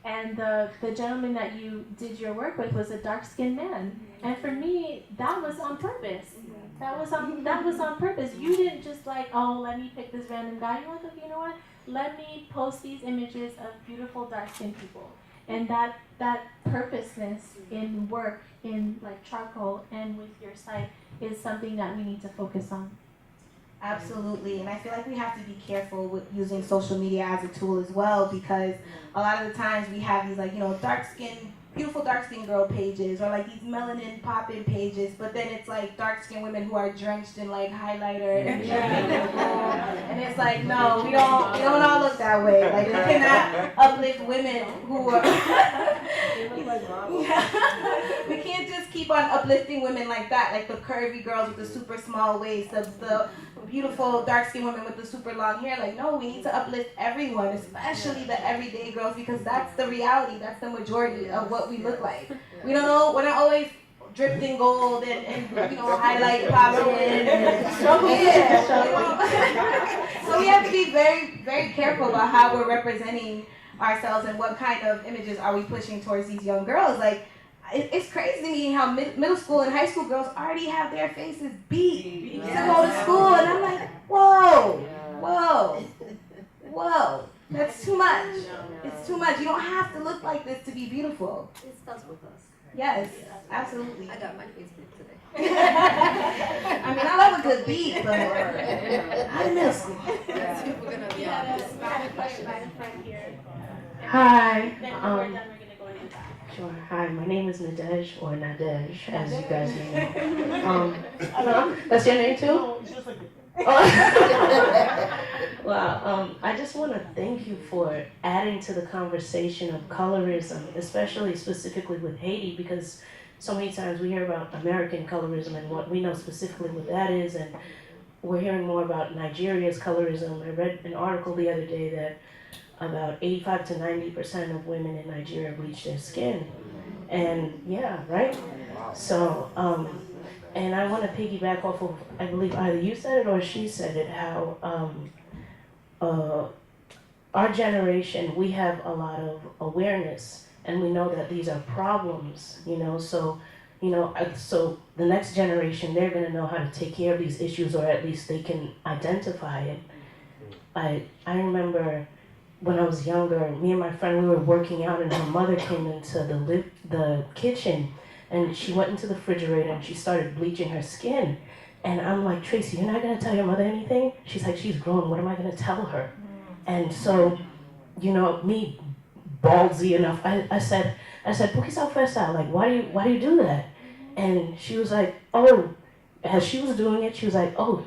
S1: and the gentleman that you did your work with was a dark-skinned man. And for me, that was on purpose. That was on purpose. You didn't just like, oh, let me pick this random guy. You were like, okay, you know what? Let me post these images of beautiful dark-skinned people. And that purposeness in work, in like charcoal and with your site, is something that we need to focus on.
S3: Absolutely, and I feel like we have to be careful with using social media as a tool as well, because a lot of the times we have these, like, beautiful dark-skinned girl pages, or like these melanin pop-in pages, but then it's like dark-skinned women who are drenched in like highlighter and it's like, no, we don't all look that way. Like, we cannot uplift women who are we can't just keep on uplifting women like that, like the curvy girls with the super small waist, the beautiful dark-skinned women with the super long hair. Like, no, we need to uplift everyone, especially the everyday girls, because that's the reality, that's the majority of what we look like. We don't know, we're not always dripped in gold and highlight popping in. So we have to be very, very careful about how we're representing ourselves and what kind of images are we pushing towards these young girls. Like, it's crazy to me how middle school and high school girls already have their faces beat to go to school, and I'm like, whoa, that's too much. It's too much. You don't have to look like this to be beautiful.
S2: It starts with us.
S3: Yes, absolutely.
S2: I got my Facebook today.
S3: I mean, I love a good beat, but not in middle school.
S2: We're gonna be honest.
S1: By the front here.
S5: Hi.
S1: Then when we're done, we're gonna go in the back.
S6: Sure. Hi, my name is Nadej, or Nadej, as you guys may know. No, that's your name too?
S7: No, it's just like
S6: Wow, I just want to thank you for adding to the conversation of colorism, especially specifically with Haiti, because so many times we hear about American colorism and what we know specifically what that is, and we're hearing more about Nigeria's colorism. I read an article the other day that about 85 to 90% of women in Nigeria bleach their skin. And yeah, right? So, and I want to piggyback off of, I believe either you said it or she said it, how our generation, we have a lot of awareness and we know that these are problems, so so the next generation, they're going to know how to take care of these issues, or at least they can identify it. I remember when I was younger, me and my friend, we were working out and her mother came into the kitchen and she went into the refrigerator and she started bleaching her skin. And I'm like, Tracy, you're not going to tell your mother anything? She's like, she's grown, what am I going to tell her? And so, me, ballsy enough, I said, ¿Por qué se ofrece? Like, why do you do that? And she was like, oh, as she was doing it, she was like, oh,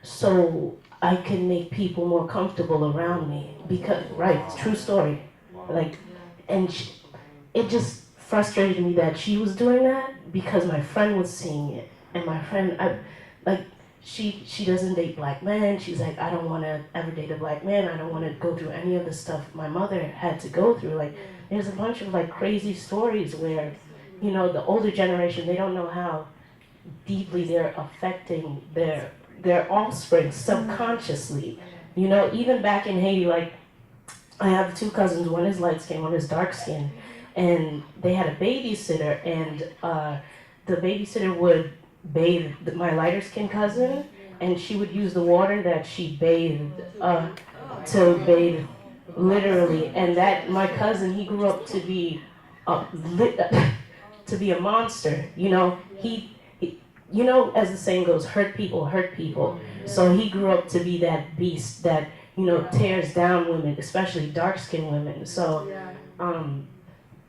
S6: so I can make people more comfortable around me. Because, right, true story. Like, and it just frustrated me that she was doing that because my friend was seeing it. And my friend, she doesn't date black men. She's like, I don't want to ever date a black man. I don't want to go through any of the stuff my mother had to go through. Like, there's a bunch of crazy stories where, the older generation, they don't know how deeply they're affecting their offspring subconsciously. Even back in Haiti, I have two cousins. One is light skin, one is dark skin, and they had a babysitter, and the babysitter would bathe my lighter skinned cousin, and she would use the water that she bathed to bathe literally. And that my cousin, he grew up to be a monster. As the saying goes, hurt people hurt people. So he grew up to be that beast that tears down women, especially dark skinned women. So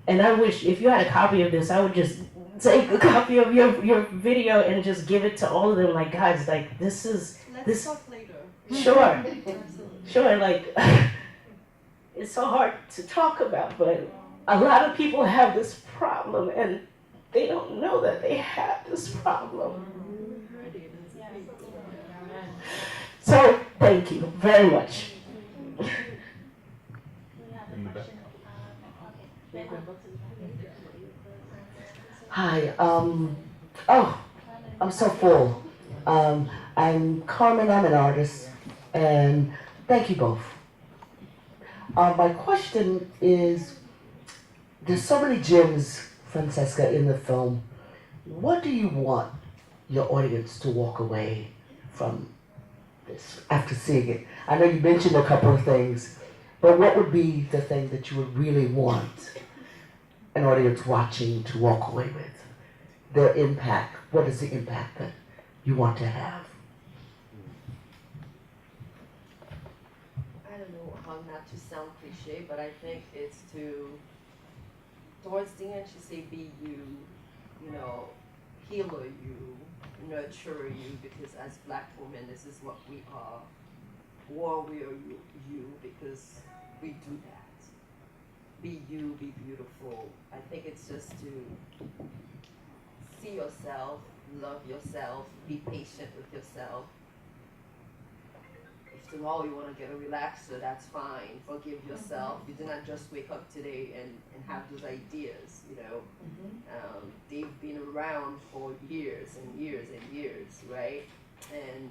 S6: and I wish if you had a copy of this, I would just take a copy of your video and just give it to all of them. Like, guys, this is
S7: let's talk later.
S6: Sure, it's so hard to talk about, but a lot of people have this problem and they don't know that they have this problem. So, thank you very much.
S1: We have a question. Okay.
S8: Hi, I'm so full. I'm Carmen, I'm an artist, and thank you both. My question is, there's so many gems, Francesca, in the film. What do you want your audience to walk away from this after seeing it? I know you mentioned a couple of things, but what would be the thing that you would really want an audience watching to walk away with? Their impact. What is the impact that you want to have?
S2: I don't know how not to sound cliche, but I think it's towards the end, she say, be you, healer you, nurture you, because as black women, this is what we are. Warrior you, because we do that. Be you, be beautiful. I think it's just to see yourself, love yourself, be patient with yourself. If tomorrow you want to get a relaxer, that's fine. Forgive yourself. You did not just wake up today and have those ideas, They've been around for years and years and years, right? And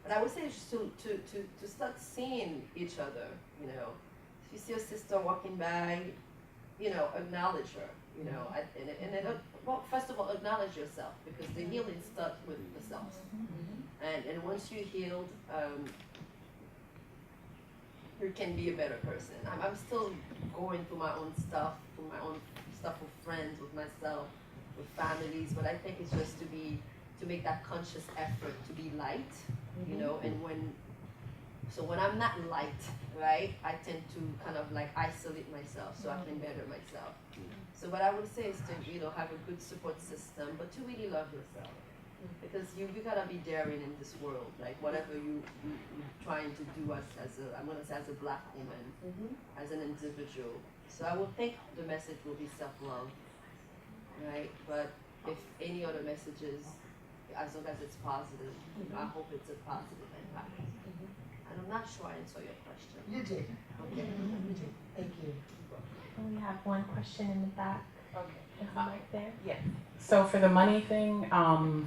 S2: but I would say just to start seeing each other, If you see your sister walking by, acknowledge her, well, first of all, acknowledge yourself, because the healing starts with the self. And once you're healed, you can be a better person. I'm still going through my own stuff with friends, with myself, with families, but I think it's just to make that conscious effort to be light, and when So when I'm not light, right, I tend to kind of like isolate myself so I can better myself. So what I would say is to, you know, have a good support system, but to really love yourself. Because you gotta be daring in this world, like whatever you're trying to do as a, I'm gonna say as a black woman, as an individual. So I would think the message will be self-love, right? But if any other messages, as long as it's positive, I hope it's a positive impact. And I'm not sure I answered your question.
S8: You did.
S2: Okay.
S8: Thank you.
S1: And we have one question in the back.
S7: Okay.
S1: There's a mic there.
S7: So for the money thing,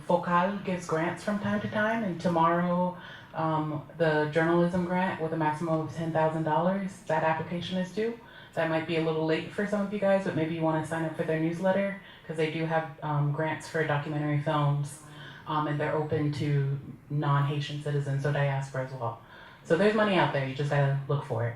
S7: Focal gives grants from time to time, and tomorrow, the journalism grant with a maximum of $10,000, that application is due. That might be a little late for some of you guys, but maybe you want to sign up for their newsletter, because they do have grants for documentary films, and they're open to non-Haitian citizens, so diaspora as well. So there's money out there, you just gotta look for it.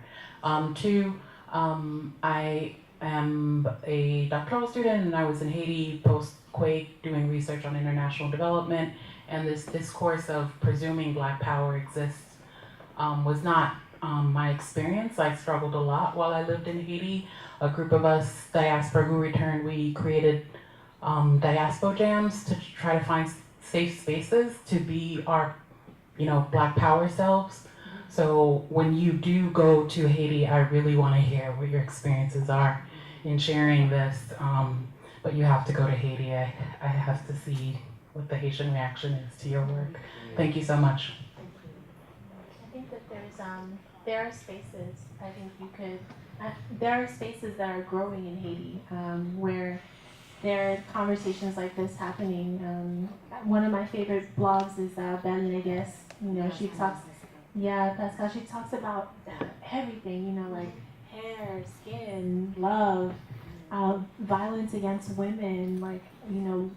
S7: Two, I am a doctoral student, and I was in Haiti post-quake doing research on international development, and this discourse of presuming Black power exists was not my experience. I struggled a lot while I lived in Haiti. A group of us, diaspora who returned, we created diaspora jams to try to find safe spaces to be our, you know, Black power selves. So when you do go to Haiti, I really want to hear what your experiences are in sharing this. But you have to go to Haiti. I have to see what the Haitian reaction is to your work. Thank you so much.
S1: I think that there are spaces. I think you could. There are spaces that are growing in Haiti where there are conversations like this happening. One of my favorite blogs is Belle, I guess. You know, she talks. Yeah, Pascal. She talks about everything. You know, like hair, skin, love, violence against women. Like, you know,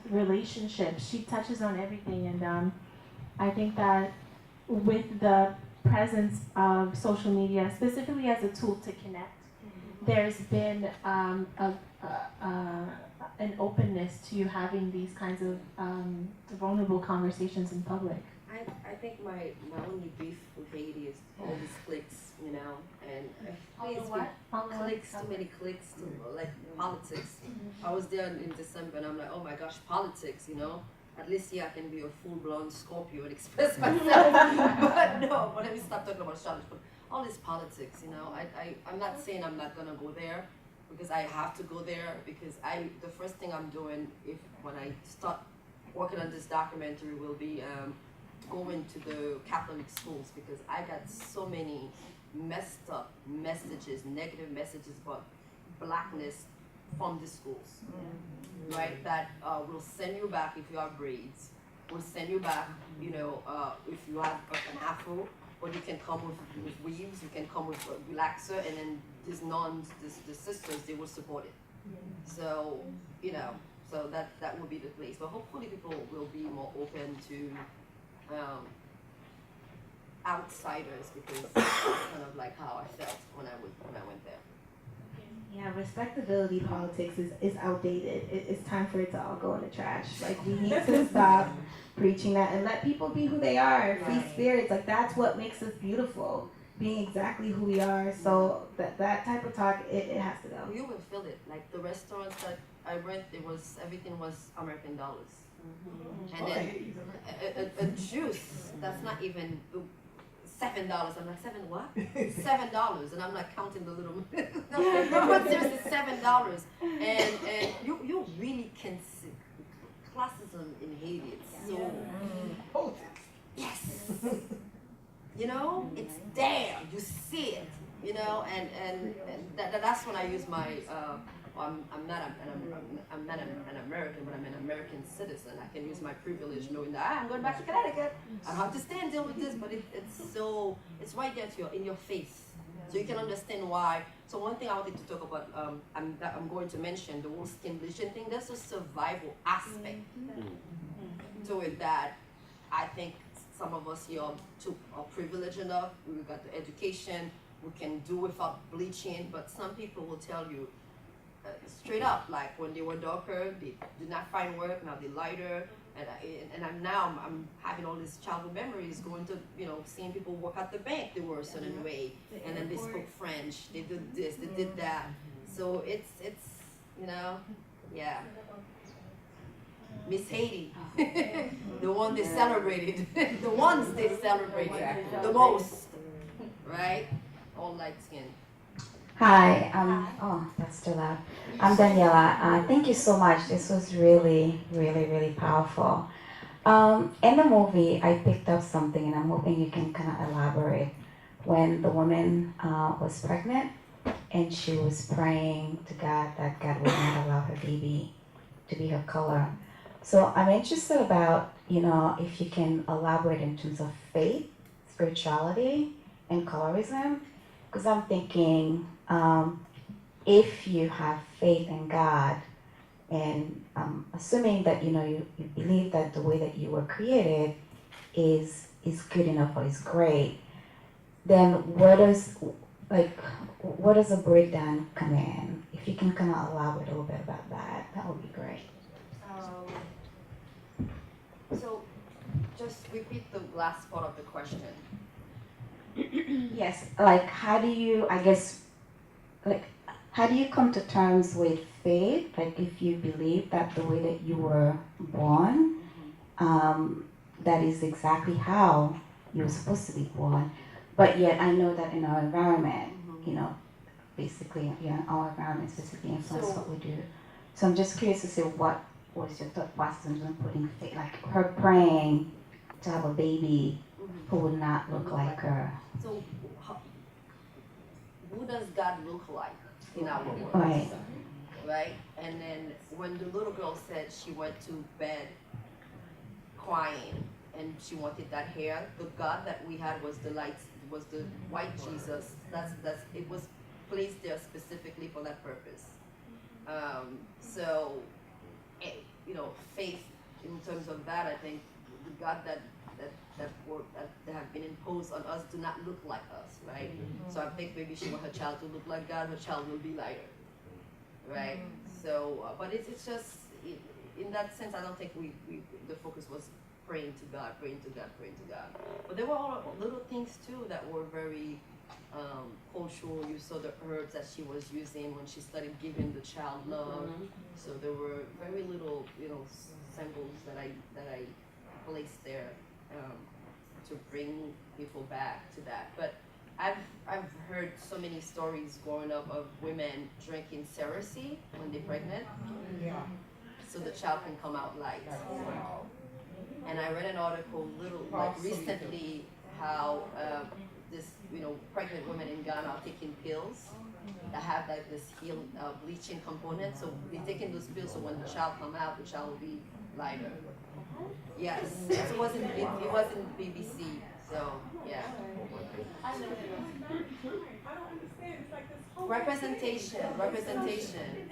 S1: relationships. She touches on everything, and I think that with the presence of social media, specifically as a tool to connect, there's been an openness to having these kinds of vulnerable conversations in public.
S2: I think my only beef with Haiti is all these clicks, you know, and clicks, too many clicks, like politics. I was there in December and I'm like, oh my gosh, politics, you know. At least here I can be a full-blown Scorpio and express myself. But no, but let me stop talking about astrology. But all this politics, you know, I'm not saying I'm not gonna go there, because I have to go there, because the first thing I'm doing when I start working on this documentary will be going to the Catholic schools, because I got so many messed up messages, negative messages about Blackness from the schools, right? That will send you back if you have braids, will send you back, you know, if you have an afro, or you can come with weaves, you can come with a relaxer, and then these nuns, the sisters, they will support it. So, you know, so that will be the place. But hopefully people will be more open to outsiders, because that's kind of like how I felt when I went there.
S3: Yeah, respectability politics is outdated. It's time for it to all go in the trash. Like, we need to stop preaching that and let people be who they are, free spirits. Like, that's what makes us beautiful, being exactly who we are. So that type of talk, it has to go.
S2: You will feel it. Like the restaurants that I went, everything was American dollars. And then a juice that's not even $7. I'm like, $7 what? $7, and I'm like counting the little. No, but seriously, $7, and you really can see classism in Haiti. It's so potent. Yes. You know, it's there. You see it. You know, and that's when I use my. I'm not an American, but I'm an American citizen. I can use my privilege knowing that I'm going back to Connecticut. I have to stay and deal with this, but it's right there in your face. So you can understand why. So one thing I wanted to talk about, I'm going to mention the whole skin bleaching thing. There's a survival aspect to it that I think some of us here are privileged enough. We've got the education, we can do without bleaching, but some people will tell you, straight up, like when they were darker, they did not find work, now they're lighter, And I'm having all these childhood memories, going to, seeing people work at the bank, they were a certain way, and then they spoke French, they did this, they did that. So it's yeah. Miss Haiti, the one they celebrated, the ones they celebrated the most, right? All light skinned.
S9: Hi, that's too loud. I'm Daniela. Thank you so much. This was really, really, really powerful. In the movie, I picked up something, and I'm hoping you can kind of elaborate. When the woman was pregnant, and she was praying to God that God would not allow her baby to be her color. So I'm interested about, if you can elaborate in terms of faith, spirituality, and colorism, because I'm thinking, if you have faith in God, and assuming that you believe that the way that you were created is good enough or is great, then where does a breakdown come in? If you can kind of elaborate a little bit about that, that would be great.
S2: So just repeat the last part of the question.
S9: Yes, how do you come to terms with faith? Like, if you believe that the way that you were born, that is exactly how you were supposed to be born. But yet I know that in our environment, basically, our environment specifically influences what we do. So I'm just curious to see what was your thought process in putting faith, like her praying to have a baby who would not look like her.
S2: So who does God look like in our world?
S9: Right.
S2: Right? And then when the little girl said she went to bed crying and she wanted that hair, the God that we had was the white Jesus. It was placed there specifically for that purpose. Faith in terms of that, I think the God that have been imposed on us do not look like us, right? So I think maybe she want her child to look like God, her child will be lighter, right? So, but it's just, in that sense, I don't think the focus was praying to God. But there were all little things too that were very cultural. You saw the herbs that she was using when she started giving the child love. So there were very little, symbols that I placed there to bring people back to that. But I've heard so many stories growing up of women drinking Cersei when they're pregnant, so the child can come out light. And I read an article recently how this pregnant women in Ghana are taking pills that have this healing bleaching component. So they're taking those pills so when the child come out, the child will be lighter. Yes, it wasn't BBC. So yeah. Representation,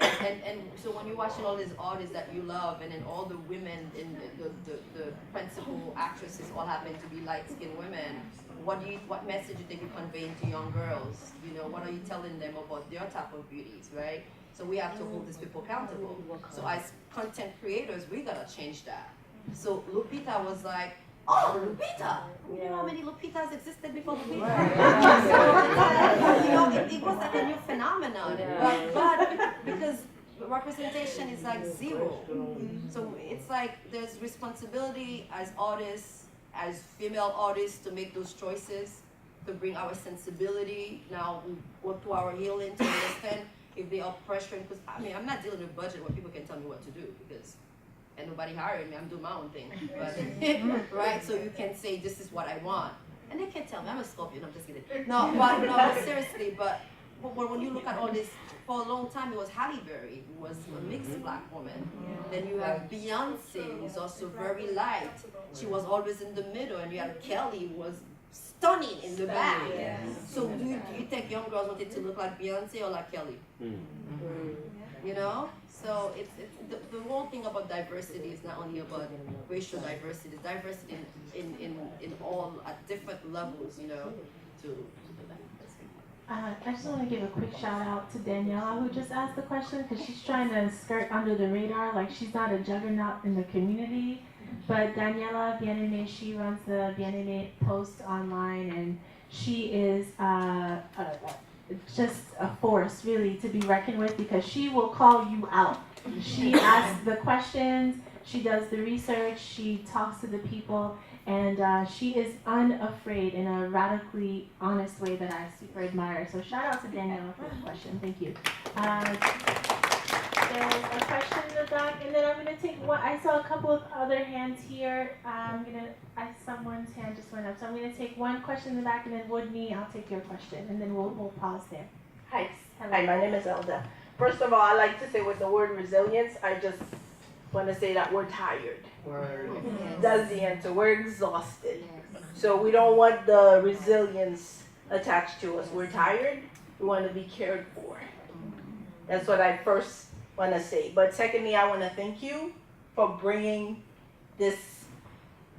S2: and so when you're watching all these artists that you love, and then all the women in the principal actresses all happen to be light-skinned women, what message do you think you're conveying to young girls? What are you telling them about their type of beauties, right? So we have to hold these people accountable. So as content creators, we gotta change that. So Lupita was like, oh, Lupita! You know how many Lupitas existed before Lupita? It was like a new phenomenon. But because representation is like zero. So it's like there's responsibility as artists, as female artists, to make those choices, to bring our sensibility. Now we go to our healing to understand if they are pressuring. Because I'm not dealing with budget where people can tell me what to do, because and nobody hired me, I'm doing my own thing. But, right? So you can say, this is what I want. And they can tell me, I'm a Scorpion, I'm just kidding. No, but seriously, but when you look at all this, for a long time it was Halle Berry, who was a mixed black woman. Then you have Beyonce, who's also very light. She was always in the middle, and you had Kelly, who was stunning in the back. So do you think young girls wanted to look like Beyonce or like Kelly? So it's the whole thing about diversity is not only about racial diversity, it's diversity in all at different levels,
S1: I just want to give a quick shout out to Daniela, who just asked the question, because she's trying to skirt under the radar, like she's not a juggernaut in the community. But Daniela Bien-Aimé, she runs the Bien-Aimé Post online, and she is just a force really to be reckoned with, because she will call you out. She asks the questions, she does the research, she talks to the people, and she is unafraid in a radically honest way that I super admire. So shout out to Daniela for the question. Thank you. There's a question in the back, and then I'm going to take one. I saw a couple of other hands here. Someone's hand just went up. So I'm going to take one question in the back, and then Woodney, I'll take your question, and then we'll pause there.
S10: Hi.
S1: Hello.
S10: Hi, my name is Elda. First of all, I like to say with the word resilience, I just want to say that we're tired. That's the answer. We're exhausted. So we don't want the resilience attached to us. We're tired. We want to be cared for. That's what I first want to say. But secondly, I want to thank you for bringing this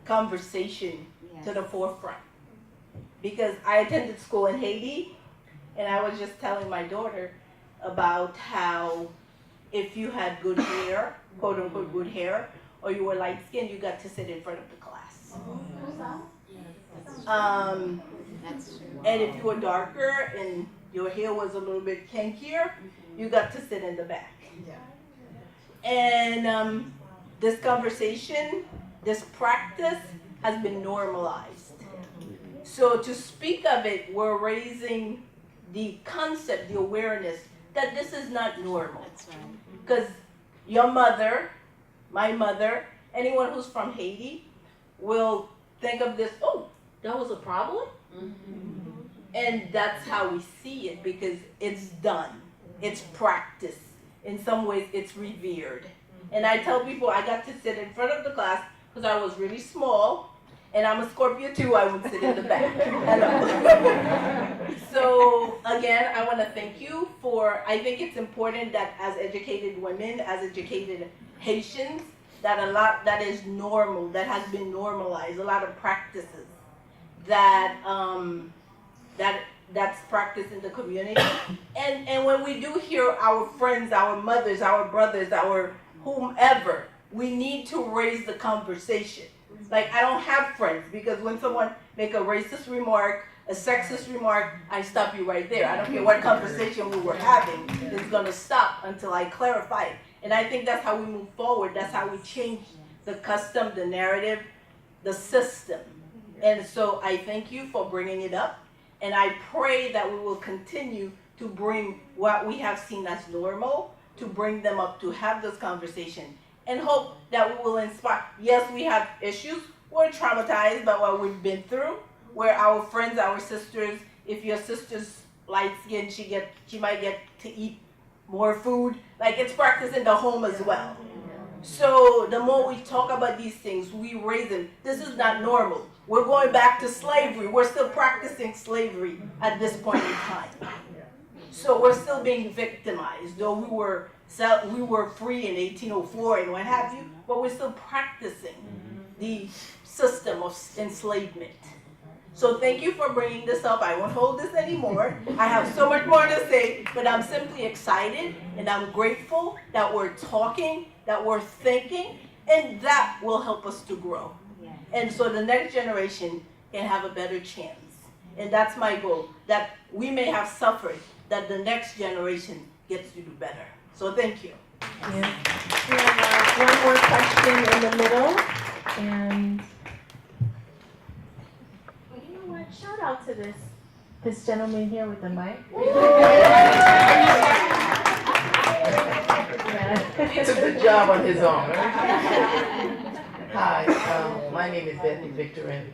S10: conversation to the forefront. Because I attended school in Haiti, and I was just telling my daughter about how if you had good hair, quote unquote good hair, or you were light skinned, you got to sit in front of the class. And if you were darker and your hair was a little bit kinkier, you got to sit in the back. And this conversation, this practice has been normalized. So to speak of it, we're raising the concept, the awareness that this is not normal. Because your mother, my mother, anyone who's from Haiti will think of this, oh, that was a problem? And that's how we see it, because it's done. It's practiced. In some ways, it's revered. And I tell people I got to sit in front of the class because I was really small, and I'm a Scorpio too, I would sit in the back. So again, I want to thank you for, I think it's important that as educated women, as educated Haitians, that a lot that is normal, that has been normalized, a lot of practices that that's practiced in the community. And when we do hear our friends, our mothers, our brothers, our whomever, we need to raise the conversation. Like, I don't have friends, because when someone make a racist remark, a sexist remark, I stop you right there. I don't care what conversation we were having, it's gonna stop until I clarify it. And I think that's how we move forward. That's how we change the custom, the narrative, the system. And so I thank you for bringing it up. And I pray that we will continue to bring what we have seen as normal, to bring them up, to have this conversation, and hope that we will inspire. Yes, we have issues. We're traumatized by what we've been through, where our friends, our sisters, if your sister's light skinned, she might get to eat more food. Like, it's practiced in the home as well. So the more we talk about these things, we raise them. This is not normal. We're going back to slavery. We're still practicing slavery at this point in time. So we're still being victimized, though we were free in 1804 and what have you, but we're still practicing the system of enslavement. So thank you for bringing this up. I won't hold this anymore. I have so much more to say, but I'm simply excited and I'm grateful that we're talking, that we're thinking, and that will help us to grow. And so the next generation can have a better chance. And that's my goal, that we may have suffered, that the next generation gets to do better. So thank you.
S1: Yeah. We have one more question in the middle, and you know what? Shout out to this gentleman here with the mic.
S11: He took the job on his own, right? Hi, my name is Bethany Victorin.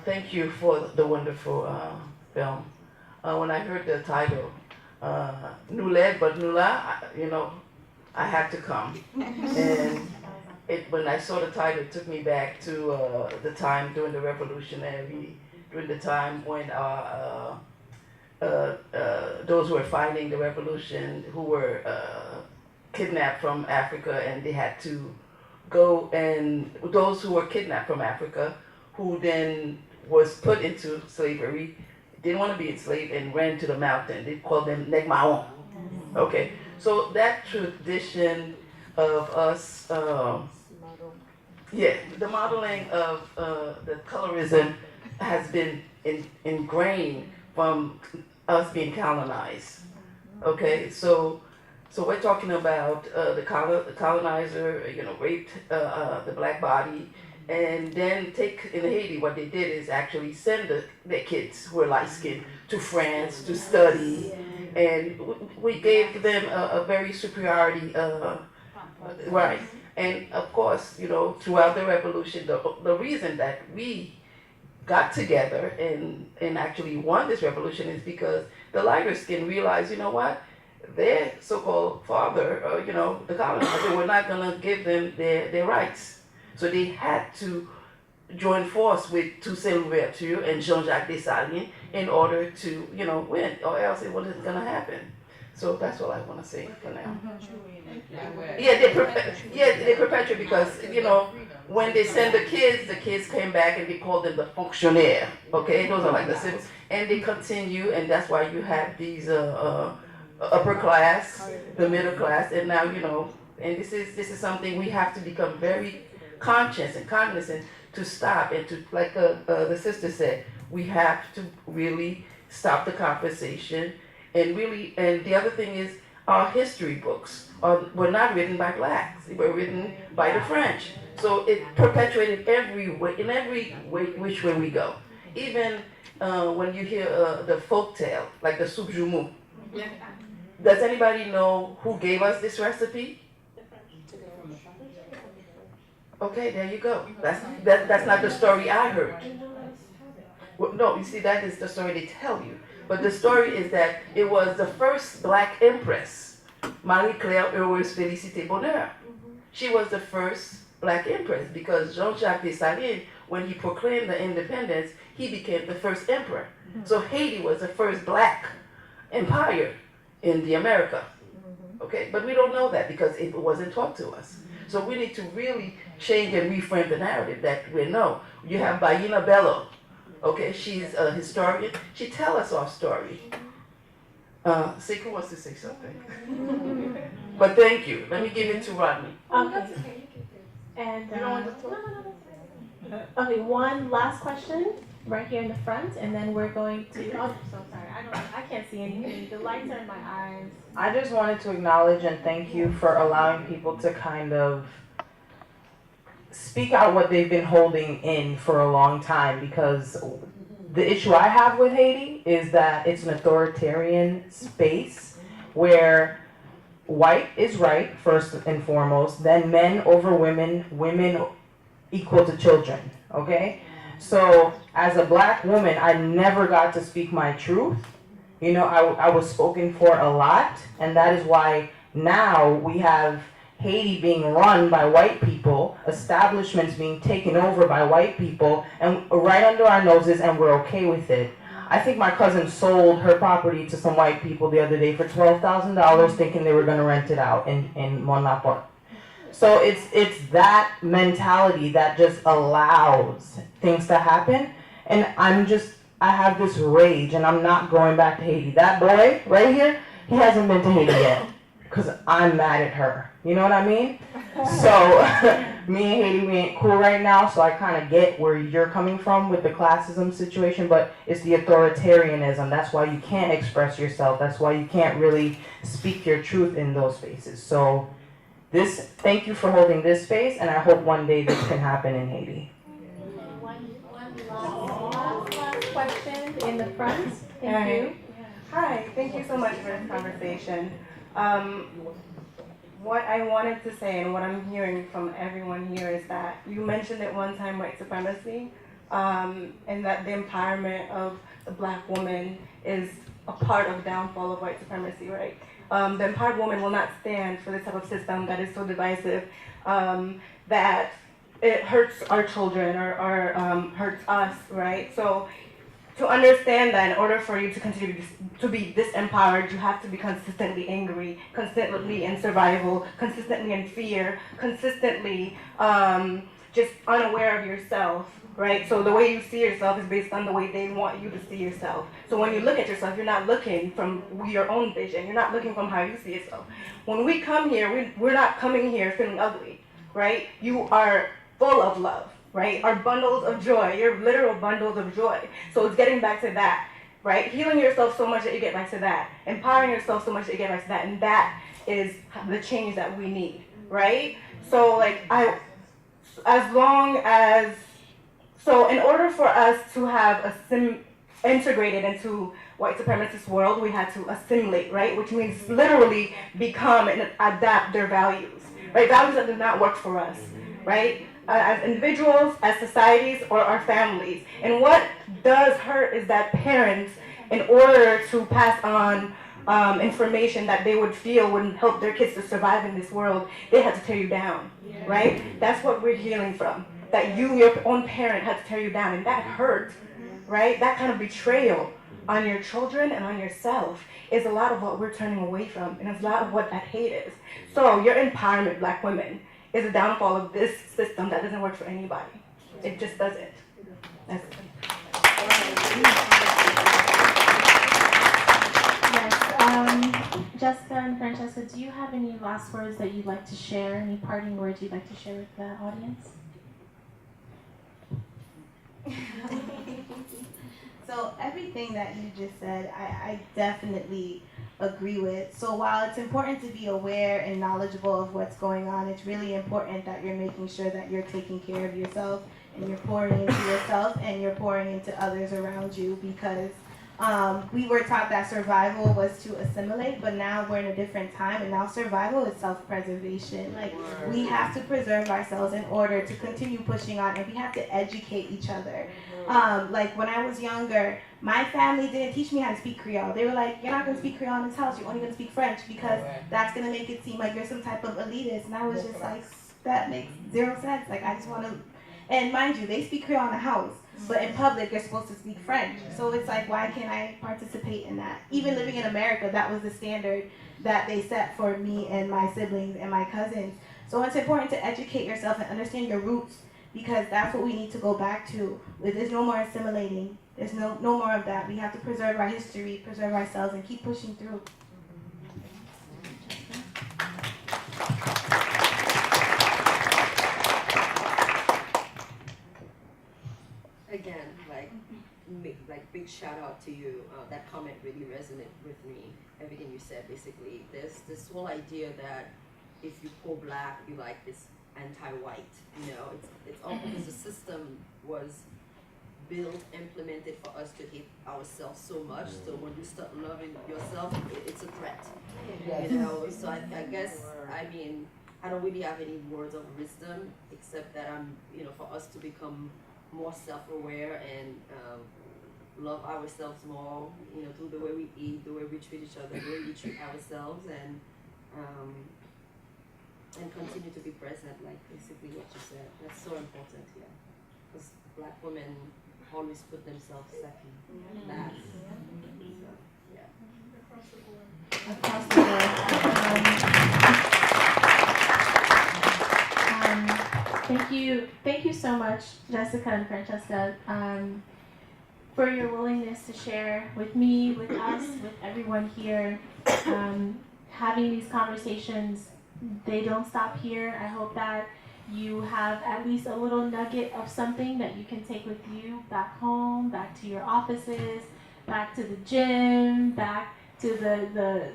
S11: Thank you for the wonderful film. When I heard the title, Nuled, but Nula, I had to come. And when I saw the title, it took me back to the time during the during the time when those who were fighting the revolution, who were kidnapped from Africa, and they had to go, and those who were kidnapped from Africa, who then was put into slavery, didn't want to be enslaved and ran to the mountain. They called them Negmaon. Okay, so that tradition of us Yeah, the modeling of the colorism has been ingrained from us being colonized. Okay, so we're talking about the colonizer, raped the black body, and then in Haiti, what they did is actually send their kids who were light skinned to France to study, and we gave them a very superiority, right? And of course, throughout the revolution, the reason that we got together and actually won this revolution is because the lighter skin realized, you know what, their so-called father, the colonizer, were not going to give them their rights. So they had to join force with Toussaint Louverture and Jean-Jacques Dessalines in order to, win, or else it wasn't going to happen. So that's all I want to say for now. Yeah, they perpetuate because, when they send the kids came back and they called them the fonctionnaire. Okay, those are like the civil, and they continue, and that's why you have these upper class, the middle class, and now and this is something we have to become very conscious and cognizant to stop and to, like the sister said, we have to really stop the conversation and the other thing is our history books were not written by blacks, they were written by the French. So it perpetuated in every which way we go. Even when you hear the folk tale, like the soup joumou. Does anybody know who gave us this recipe? Okay, there you go. That's not the story I heard. Well, no, you see, that is the story they tell you. But the story is that it was the first black empress, Marie-Claire Heureuse Félicité Bonheur. She was the first black empress because Jean-Jacques Dessalines, when he proclaimed the independence, he became the first emperor. So Haiti was the first black empire in the America. Okay, but we don't know that because it wasn't taught to us. So we need to really change and reframe the narrative that we know. You have Baina Bello. Okay, she's a historian. She tells us our story. Seiko wants to say something. But thank you. Let me give it to Rodney.
S1: Okay. And okay, one last question right here in the front, and then we're going to. Oh, so sorry. I can't see anything. The lights are in my eyes.
S7: I just wanted to acknowledge and thank you for allowing people to kind of speak out what they've been holding in for a long time, because the issue I have with Haiti is that it's an authoritarian space where white is right first and foremost, then men over women, women equal to children, okay? So as a black woman, I never got to speak my truth. I was spoken for a lot, and that is why now we have Haiti being run by white people, establishments being taken over by white people, and right under our noses, and we're okay with it. I think my cousin sold her property to some white people the other day for $12,000, thinking they were going to rent it out in Monapo. So it's that mentality that just allows things to happen, and I have this rage, and I'm not going back to Haiti. That boy right here, he hasn't been to Haiti yet, because I'm mad at her. You know what I mean? So me and Haiti, we ain't cool right now, so I kind of get where you're coming from with the classism situation, but it's the authoritarianism. That's why you can't express yourself. That's why you can't really speak your truth in those spaces. So thank you for holding this space, and I hope one day this can happen in Haiti.
S1: One last question in the front. Thank you.
S12: Hi, thank you so much for this conversation. What I wanted to say and what I'm hearing from everyone here is that you mentioned at one time white supremacy, and that the empowerment of the black woman is a part of the downfall of white supremacy, right? The empowered woman will not stand for this type of system that is so divisive, that it hurts our children or hurts us, right? So to understand that in order for you to continue to be disempowered, you have to be consistently angry, consistently in survival, consistently in fear, consistently just unaware of yourself, right? So the way you see yourself is based on the way they want you to see yourself. So when you look at yourself, you're not looking from your own vision. You're not looking from how you see yourself. When we come here, we're not coming here feeling ugly, right? You are full of love, right? Are bundles of joy. You're literal bundles of joy. So it's getting back to that, right? Healing yourself so much that you get back to that. Empowering yourself so much that you get back to that. And that is the change that we need, right? So like so in order for us to have integrated into white supremacist world, we had to assimilate, right? Which means literally become and adapt their values, right? Values that do not work for us, right? As individuals, as societies, or our families. And what does hurt is that parents, in order to pass on information that they would feel would help their kids to survive in this world, they had to tear you down, right? That's what we're healing from. That you, your own parent, had to tear you down, and that hurt, right? That kind of betrayal on your children and on yourself is a lot of what we're turning away from, and it's a lot of what that hate is. So your empowerment, Black women, is a downfall of this system that doesn't work for anybody. It just doesn't. That's it.
S1: Jessicah and Francesca, do you have any last words that you'd like to share? Any parting words you'd like to share with the audience?
S3: So everything that you just said, I definitely agree with. So while it's important to be aware and knowledgeable of what's going on, it's really important that you're making sure that you're taking care of yourself and you're pouring into yourself and you're pouring into others around you, because we were taught that survival was to assimilate, but now we're in a different time, and now survival is self-preservation. Like, we have to preserve ourselves in order to continue pushing on, and we have to educate each other. Like, when I was younger, my family didn't teach me how to speak Creole. They were like, you're not going to speak Creole in this house, you're only going to speak French, because that's going to make it seem like you're some type of elitist. And I was just like, that makes zero sense. Like, I just want to, and mind you, they speak Creole in the house, but in public, they're supposed to speak French. So it's like, why can't I participate in that? Even living in America, that was the standard that they set for me and my siblings and my cousins. So it's important to educate yourself and understand your roots, because that's what we need to go back to. There's no more assimilating. There's no more of that. We have to preserve our history, preserve ourselves, and keep pushing through.
S2: Again, like big shout out to you. That comment really resonated with me. Everything you said, basically, there's this whole idea that if you pro-Black, you like this anti-white. You know, it's all because the system was built, implemented for us to hate ourselves so much. So when you start loving yourself, it's a threat. You know, so I guess, I mean, I don't really have any words of wisdom except that for us to become more self-aware and love ourselves more, through the way we eat, the way we treat each other, the way we treat ourselves, and continue to be present, like basically what you said. That's so important here, because Black women always put themselves second, last. So, yeah.
S1: Across the board. Thank you so much, Jessicah and Francesca, for your willingness to share with me, with us, with everyone here. Having these conversations, they don't stop here. I hope that you have at least a little nugget of something that you can take with you back home, back to your offices, back to the gym, back to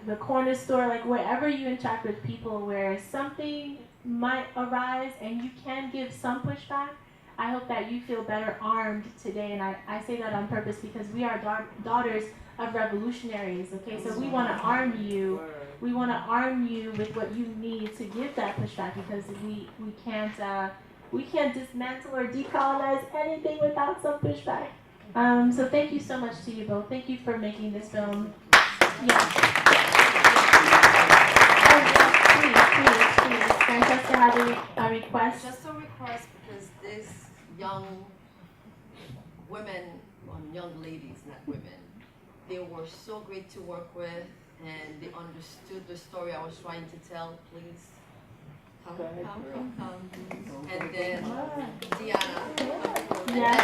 S1: the corner store, like wherever you interact with people where something might arise and you can give some pushback. I hope that you feel better armed today, and I say that on purpose because we are daughters of revolutionaries, okay? So we want to arm you. We want to arm you with what you need to give that pushback, because we can't dismantle or decolonize anything without some pushback. So thank you so much to you both. Thank you for making this film. Yes. Please. Francesca had a request.
S2: Just a request, because these young women, young ladies, not women, they were so great to work with, and they understood the story I was trying to tell. Please come. And then Diana.
S1: Yes.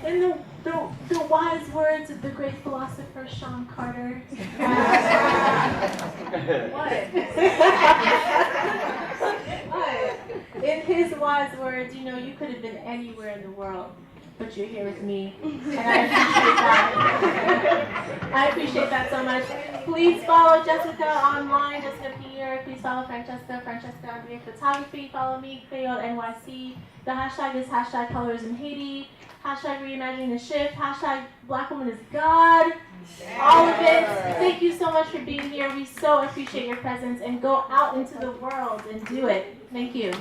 S1: In the wise words of the great philosopher Sean Carter. What? In his wise words, you know, you could have been anywhere in the world, but you're here with me, and I appreciate that. I appreciate that so much. Please follow Jessicah online, Jessicah Pierre. Please follow Francesca, Francesca Andrea Photography. Follow me, Creole NYC. The hashtag is hashtag Colorism Haiti. Hashtag reimagining the shift. Hashtag Black woman is God. All of it. Thank you so much for being here. We so appreciate your presence, and go out into the world and do it. Thank you.